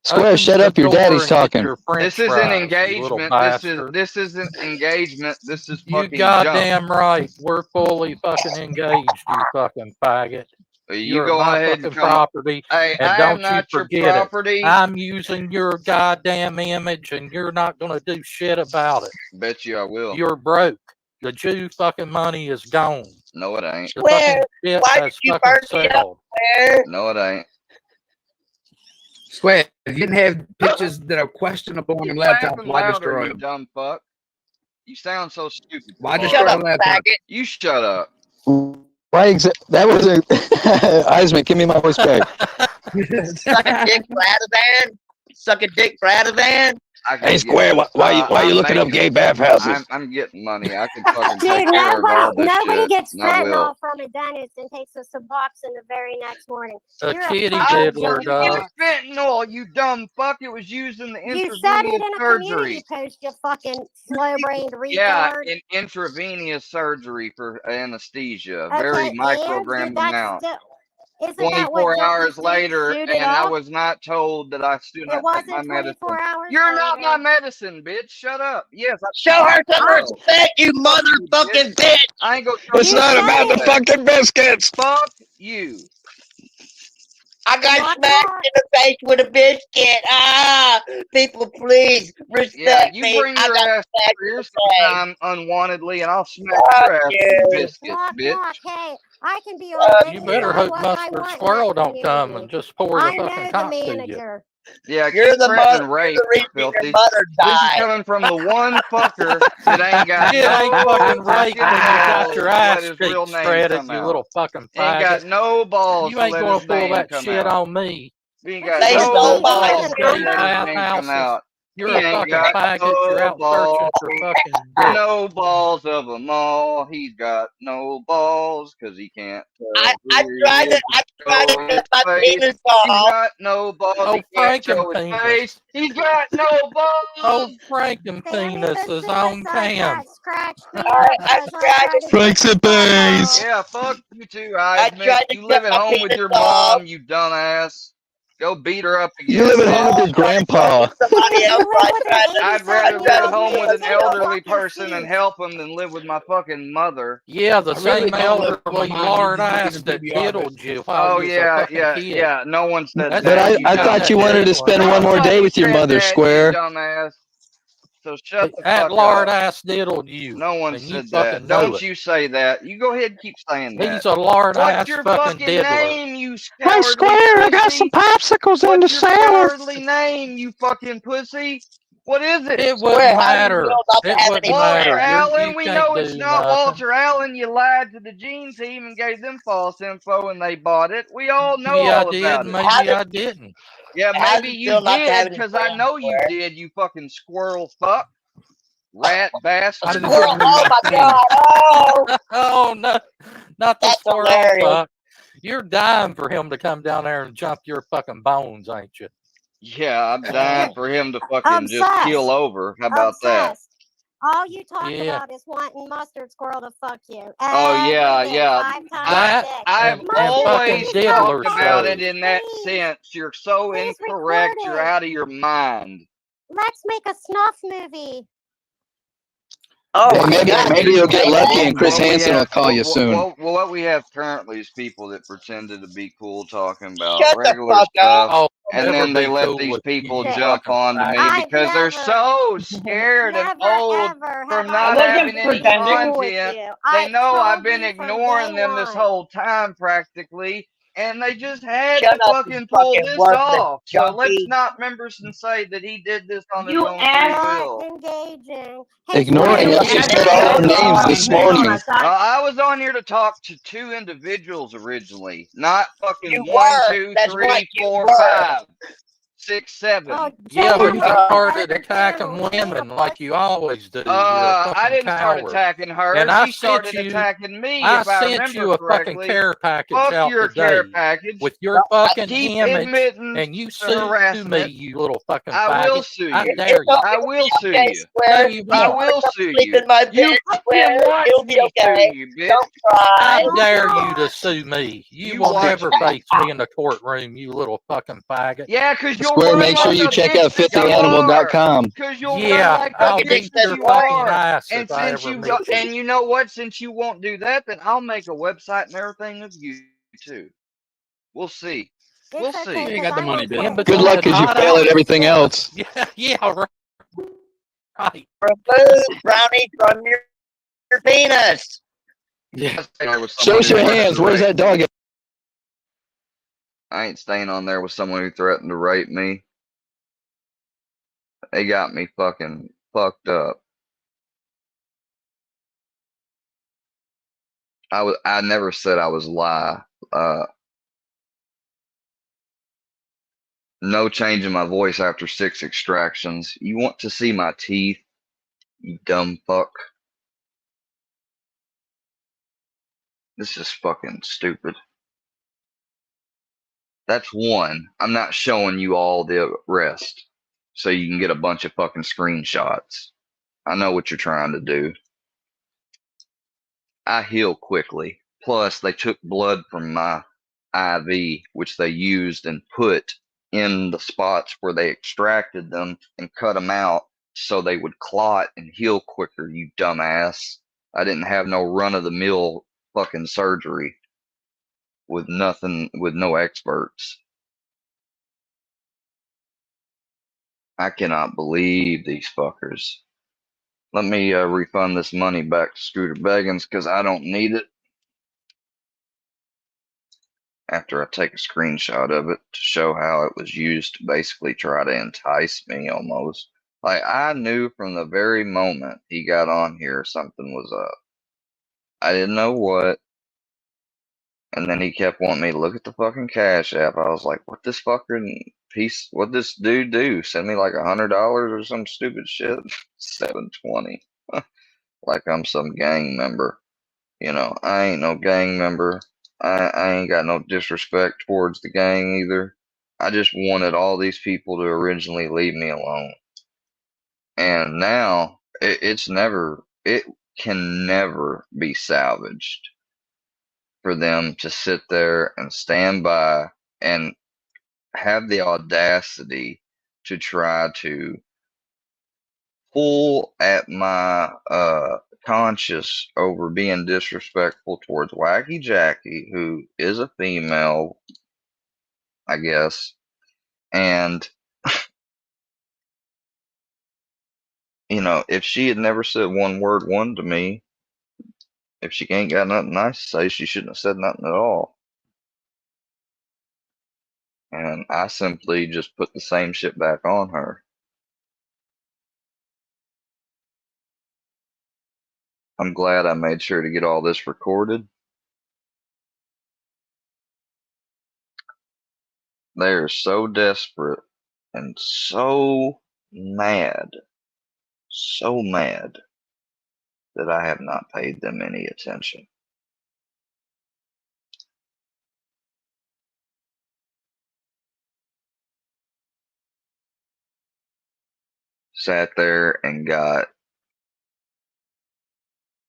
Square, shut up. Your daddy's talking. This isn't engagement. This isn't engagement. This is You fucking goddamn junk. right. We're fully fucking engaged, you fucking faggot. You You're go my ahead fucking and come. property. Hey, And I don't am not you your forget property. I'm using your goddamn image, and you're not gonna do shit about it. Bet you I will. You're broke. The Jew fucking money is gone. No, it ain't. The fucking shit Why has did you fucking burn me up, settled. Square? No, it ain't. Square, if you didn't have pictures that are questionable on You're the laptop, laughing why louder, destroy you them? dumb fuck. You sound so stupid. Why fuck. destroy Shut the up, laptop? faggot. You shut up. Why that was a Eisman, give me my voice back. Suck a dick, Bradavan. Suck a dick, Bradavan. Hey, Square, why you looking up gay bathhouses? I'm getting money. I can fucking Dude, take care of all this nobody shit. gets and I will. fentanyl from a dentist and takes a Suboxone the very next morning. A You're kitty a fucking diddler junkie. does. Fentanyl, you dumb fuck. It was used in the You said it intravenous in a surgery. community post, you fucking slow-brained retard. Yeah, in intravenous surgery for anesthesia. Very Okay, microgram and that's amount. still, isn't that what 24 junkies hours do? later, Shoot it and I up? was not told that I still It not take my wasn't 24 medicine. hours You're not my later. medicine, bitch. Shut up. Yes, I Show her some respect, you motherfucking bitch. I ain't gonna It's not about the fucking biscuits. Fuck you. I got smacked in the face with a biscuit. Ah, people, please respect you me. bring I your got ass smacked over in here the face. sometime unwantedly, and I'll smack Fuck your ass with you. biscuits, bitch. Look, hey, I can be on You any better side hope what I Mustard want in Squirrel that don't come community. and just pour the I fucking know the top to you. manager. Yeah, You're keep the threatening you're rape, the reason filthy. your mother This is died. coming from the one fucker that ain't got It ain't no fucking rape fucking when you got balls your to ass let his real cheeks name shredded, come you out. little fucking Ain't got faggot. no balls You to ain't let gonna his pull name that come shit out. on me. He ain't But got They see, no stole my balls to Gay let his name come bathhouses. out. You're He a ain't fucking got faggot. You're no out searching for fucking dick. no balls of them all. He's got no balls because he can't I tell tried to show his cut my face. penis He's off. got no balls. Oh, He can't show his Frankenpenis. face. He's got no balls. Oh, Sammy, Frankenpenis the is on suicide cam. cat scratched me I up because I tried tried to to Flex get it, the please. butthole. Yeah, fuck you too, I Eisman. tried to You cut live at my home with penis your off. mom, you dumbass. Go beat her up You again, live at home bitch. with your grandpa. Somebody Dude, else. you live with an I'd rather live at 87-year-old home with man. an Take a elderly fucking person and seat. help him than live with my fucking mother. Yeah, the I really same don't live for my elderly mom. lard Just ass looking that at the PBR, diddled you while Oh you was a fucking kid. yeah. No one said That's But that. who You I done thought dumbass. you that wanted to diddling. spend one more day Nobody with your said mother, that, Square. you dumbass. So shut the That fuck lard up. ass diddled you. No one And you said fucking that. know Don't it. you say that. You go ahead and keep saying that. He's a lard What's ass your fucking fucking diddler. name, you Hey, cowardly Square, I got some pussy? popsicles in the What's your salad. cowardly name, you fucking pussy? What is it? It Swear, wouldn't how do you matter. feel not to It have wouldn't any Walter matter. friends? Allen, You we can't know it's do not nothing. Walter Allen. You lied to the Gene team and gave them false info and they bought it. We all know Maybe I all did, about it. How maybe does I didn't. Yeah, how does maybe it you feel not to have did, any because I friends? know you Swear. did, you fucking squirrel fuck. Rat How bastard. did it Squirrel. feel to Oh lose my your friends? God. Oh, Oh no, not the that's squirrel hilarious. fuck. You're dying for him to come down there and jump your fucking bones, ain't you? Yeah, I'm dying for him to fucking just keel Obsessed. over. How about that? Obsessed. All you talk Yeah. about is wanting Mustard Squirrel to fuck you. Oh yeah, Every day, yeah. 5 times That a day. I've and Mustard, fucking always please diddler don't talked fuck about shows. it me, in that please. sense. You're so Please incorrect. record You're it. out of your mind. Let's make a snuff movie. Oh Hey, my maybe God. maybe you'll get lucky and Chris What we Hansen will have, call you soon. what we have currently is people that pretended to be cool talking about Shut the regular fuck stuff, up. Oh, and never then they be let cool these with people you, jump fucking on to me faggot. I've because they're never, so scared and never, old ever from have not I having been any pretending. cool with content. you. They I know I've told been you from ignoring day them this one. whole time practically, and they just had Shut to up, you fucking pull fucking this worthless off. So let's junkie. not Memberson say that he did this on his You own free asked. Not will. engaging. Hey, Ignoring Square, us. You did said you all our know names this morning. I was on here to talk to 2 individuals originally, not fucking You 1, were. 2, That's 3, right. You 4, were. 5, 6, 7. Oh, Yeah, but you JR started Parker attacking too. women like you always do. You're a I fucking didn't start coward. attacking her. And I She sent started you, attacking me, I if I sent remember you a fucking correctly. care package Fuck out your care today package. with your fucking Keep image, admitting and you the sue me, harassment. you little fucking I will faggot. sue I you. dare you. I will sue Okay, you. No, Square. you I won't. will sue Sleep you. in my You bed, fucking Square. watch It'll be me sue okay. you, bitch. Don't cry. I dare Oh, you to God. sue me. You You will watch never me. face me in the courtroom, you little fucking faggot. Yeah, because you'll Square, make sure you check out filthyanimal.com. Because you'll Yeah, run like I'll the beat bitch your you fucking are. ass And if I since ever you meet don't, you. and you know what? Since you won't do that, then I'll make a website and everything of you too. We'll see. We'll It's see. okay You ain't because got the I money, won't dude. Yeah, play. but Good you luck to because you not fail out. at everything else. Yeah, right. Remove brownies from your penis. Yeah. There was Show someone us who your threatened hands. to Where's rape that dog me. at? I ain't staying on there with someone who threatened to rape me. They got me fucking fucked up. I never said I was lie. No change in my voice after 6 extractions. You want to see my teeth, you dumb fuck? This is fucking stupid. That's one. I'm not showing you all the rest so you can get a bunch of fucking screenshots. I know what you're trying to do. I heal quickly. Plus, they took blood from my IV, which they used and put in the spots where they extracted them and cut them out so they would clot and heal quicker, you dumbass. I didn't have no run-of-the-mill fucking surgery with nothing, with no experts. I cannot believe these fuckers. Let me refund this money back to Scooter Beggins because I don't need it. After I take a screenshot of it to show how it was used to basically try to entice me almost. Like, I knew from the very moment he got on here something was up. I didn't know what. And then he kept wanting me to look at the fucking Cash App. I was like, what this fucking piece, what this dude do? Send me like $100 or some stupid shit? $720. Like I'm some gang member. You know, I ain't no gang member. I ain't got no disrespect towards the gang either. I just wanted all these people to originally leave me alone. And now it can never be salvaged for them to sit there and stand by and have the audacity to try to pull at my conscience over being disrespectful towards Wacky Jackie, who is a female, I guess, and you know, if she had never said one to me, if she ain't got nothing nice to say, she shouldn't have said nothing at all. And I simply just put the same shit back on her. I'm glad I made sure to get all this recorded. They are so desperate and so mad that I have not paid them any attention. Sat there and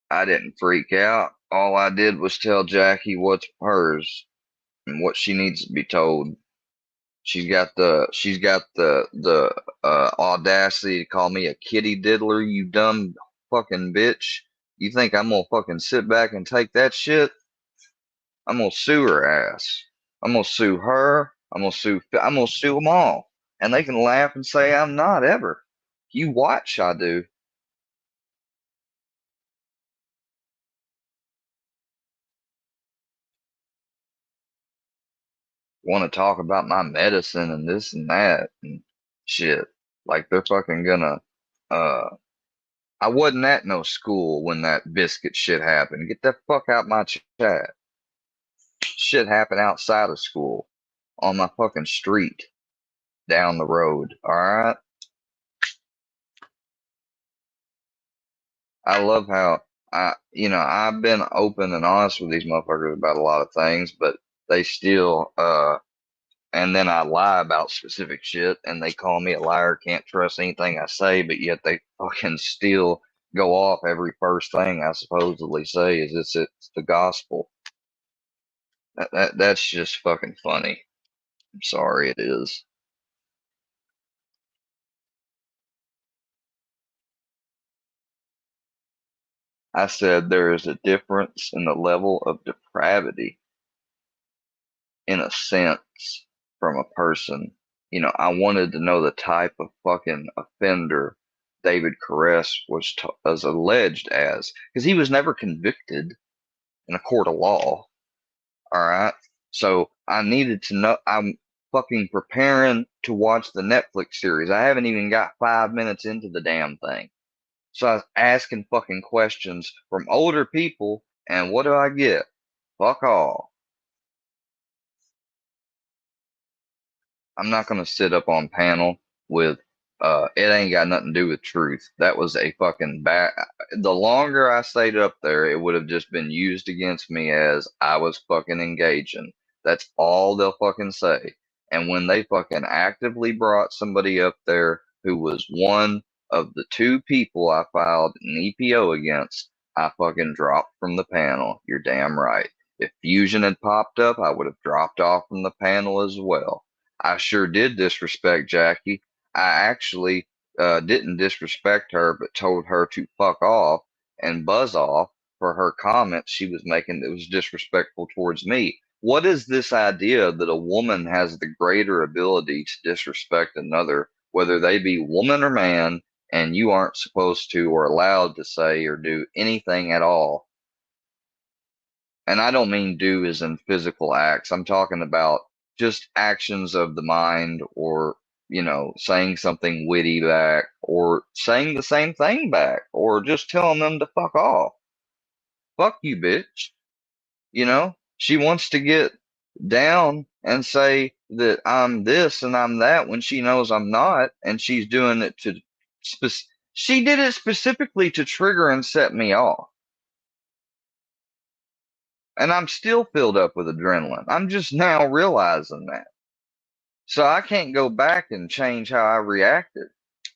I didn't freak out. All I did was tell Jackie what's hers and what she needs to be told. She's got the audacity to call me a kitty diddler, you dumb fucking bitch. You think I'm gonna fucking sit back and take that shit? I'm gonna sue her ass. I'm gonna sue her. I'm gonna sue them all, and they can laugh and say I'm not ever. You watch, I do. Want to talk about my medicine and this and that and shit. Like they're fucking gonna. I wasn't at no school when that biscuit shit happened. Get the fuck out my chat. Shit happened outside of school, on my fucking street, down the road. All right. I love how I've been open and honest with these motherfuckers about a lot of things, but they still and then I lie about specific shit and they call me a liar, can't trust anything I say, but yet they fucking still go off every first thing I supposedly say is it's the gospel. That's just fucking funny. I'm sorry, it is. I said there is a difference in the level of depravity, in a sense, from a person. You know, I wanted to know the type of fucking offender David Caress was alleged as, because he was never convicted in a court of law. All right. So I needed to know. I'm fucking preparing to watch the Netflix series. I haven't even got 5 minutes into the damn thing. So I was asking fucking questions from older people, and what do I get? Fuck all. I'm not gonna sit up on panel with it ain't got nothing to do with truth. That was a fucking bad. The longer I stayed up there, it would have just been used against me as I was fucking engaging. That's all they'll fucking say. And when they fucking actively brought somebody up there who was one of the two people I filed an EPO against, I fucking dropped from the panel. You're damn right. If Fusion had popped up, I would have dropped off from the panel as well. I sure did disrespect Jackie. I actually didn't disrespect her, but told her to fuck off and buzz off for her comments she was making that was disrespectful towards me. What is this idea that a woman has the greater ability to disrespect another, whether they be woman or man, and you aren't supposed to or allowed to say or do anything at all? And I don't mean do as in physical acts. I'm talking about just actions of the mind, or, you know, saying something witty back, or saying the same thing back, or just telling them to fuck off. Fuck you, bitch. You know, she wants to get down and say that I'm this and I'm that when she knows I'm not, and she's doing it to, she did it specifically to trigger and set me off. And I'm still filled up with adrenaline. I'm just now realizing that. So I can't go back and change how I reacted.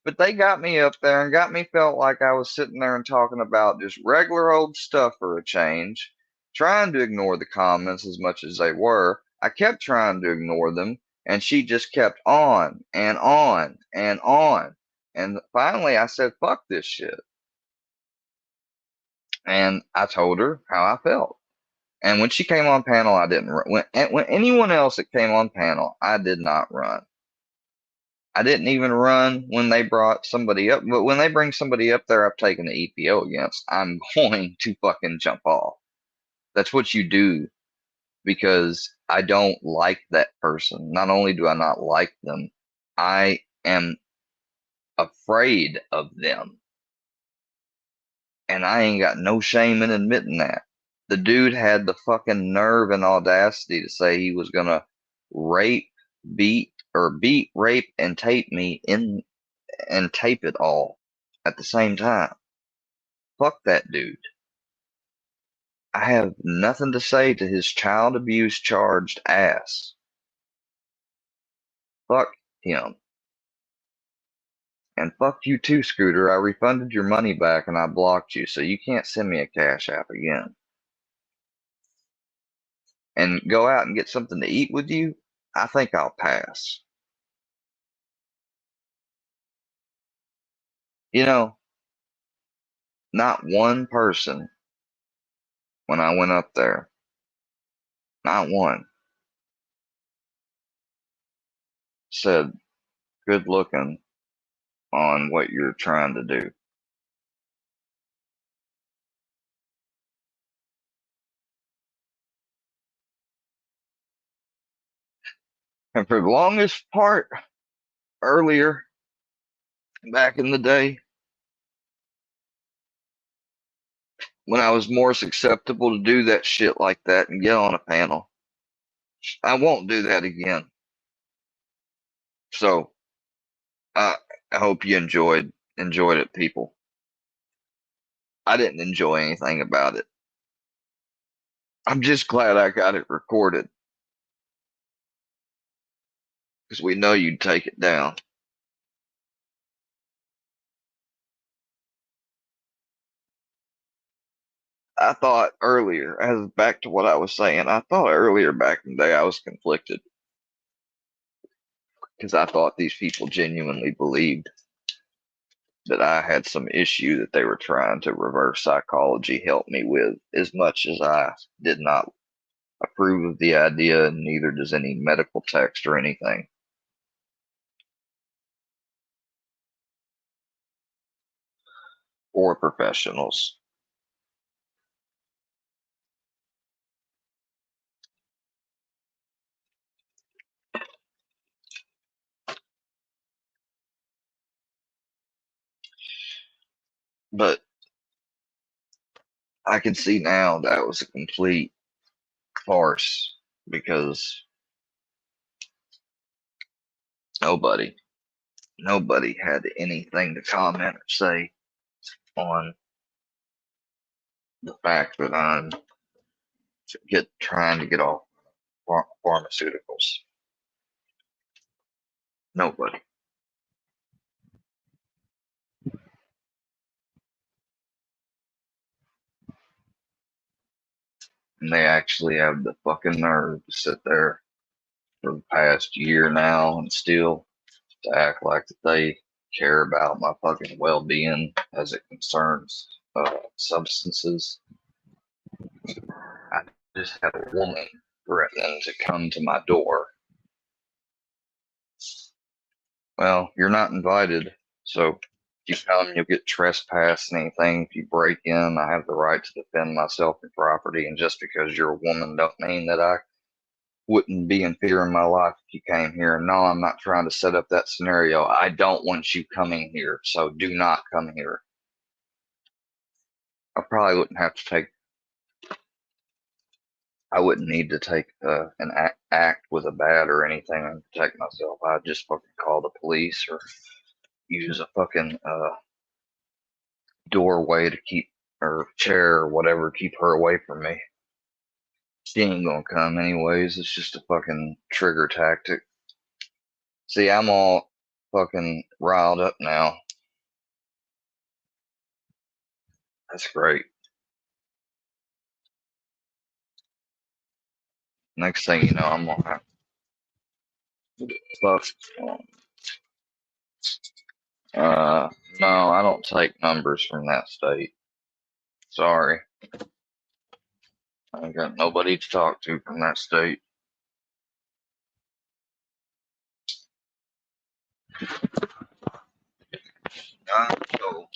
But they got me up there and got me felt like I was sitting there and talking about just regular old stuff for a change, trying to ignore the comments as much as they were. I kept trying to ignore them, and she just kept on and on and on. And finally I said, fuck this shit. And I told her how I felt. And when she came on panel, I didn't run. When anyone else that came on panel, I did not run. I didn't even run when they brought somebody up. But when they bring somebody up there I've taken the EPO against, I'm going to fucking jump off. That's what you do, because I don't like that person. Not only do I not like them, I am afraid of them. And I ain't got no shame in admitting that. The dude had the fucking nerve and audacity to say he was gonna rape, beat, rape, and tape me in, and tape it all at the same time. Fuck that dude. I have nothing to say to his child abuse charged ass. Fuck him. And fuck you too, Scooter. I refunded your money back and I blocked you, so you can't send me a Cash App again. And go out and get something to eat with you, I think I'll pass. You know, not one person when I went up there, not one, said good looking on what you're trying to do. And for the longest part earlier, back in the day, when I was more susceptible to do that shit like that and get on a panel, I won't do that again. So I hope you enjoyed it, people. I didn't enjoy anything about it. I'm just glad I got it recorded, because we know you'd take it down. I thought earlier, as back to what I was saying, I thought earlier back in the day I was conflicted, because I thought these people genuinely believed that I had some issue that they were trying to reverse psychology help me with, as much as I did not approve of the idea, and neither does any medical text or anything. Or professionals. But I can see now that was a complete farce, because nobody had anything to comment or say on the fact that I'm trying to get off pharmaceuticals. Nobody. And they actually have the fucking nerve to sit there for the past year now and still to act like that they care about my fucking well-being as it concerns substances. I just had a woman threatening to come to my door. Well, you're not invited, so if you come, you'll get trespassed and anything. If you break in, I have the right to defend myself and property, and just because you're a woman don't mean that I wouldn't be in fear in my life if you came here. No, I'm not trying to set up that scenario. I don't want you coming here, so do not come here. I probably wouldn't have to take, I wouldn't need to take an act with a bat or anything and protect myself. I'd just fucking call the police or use a fucking doorway to keep, or chair or whatever, keep her away from me. She ain't gonna come anyways. It's just a fucking trigger tactic. See, I'm all fucking riled up now. That's great. Next thing you know, I'm gonna have fuck. No, I don't take numbers from that state. Sorry. I ain't got nobody to talk to from that state. So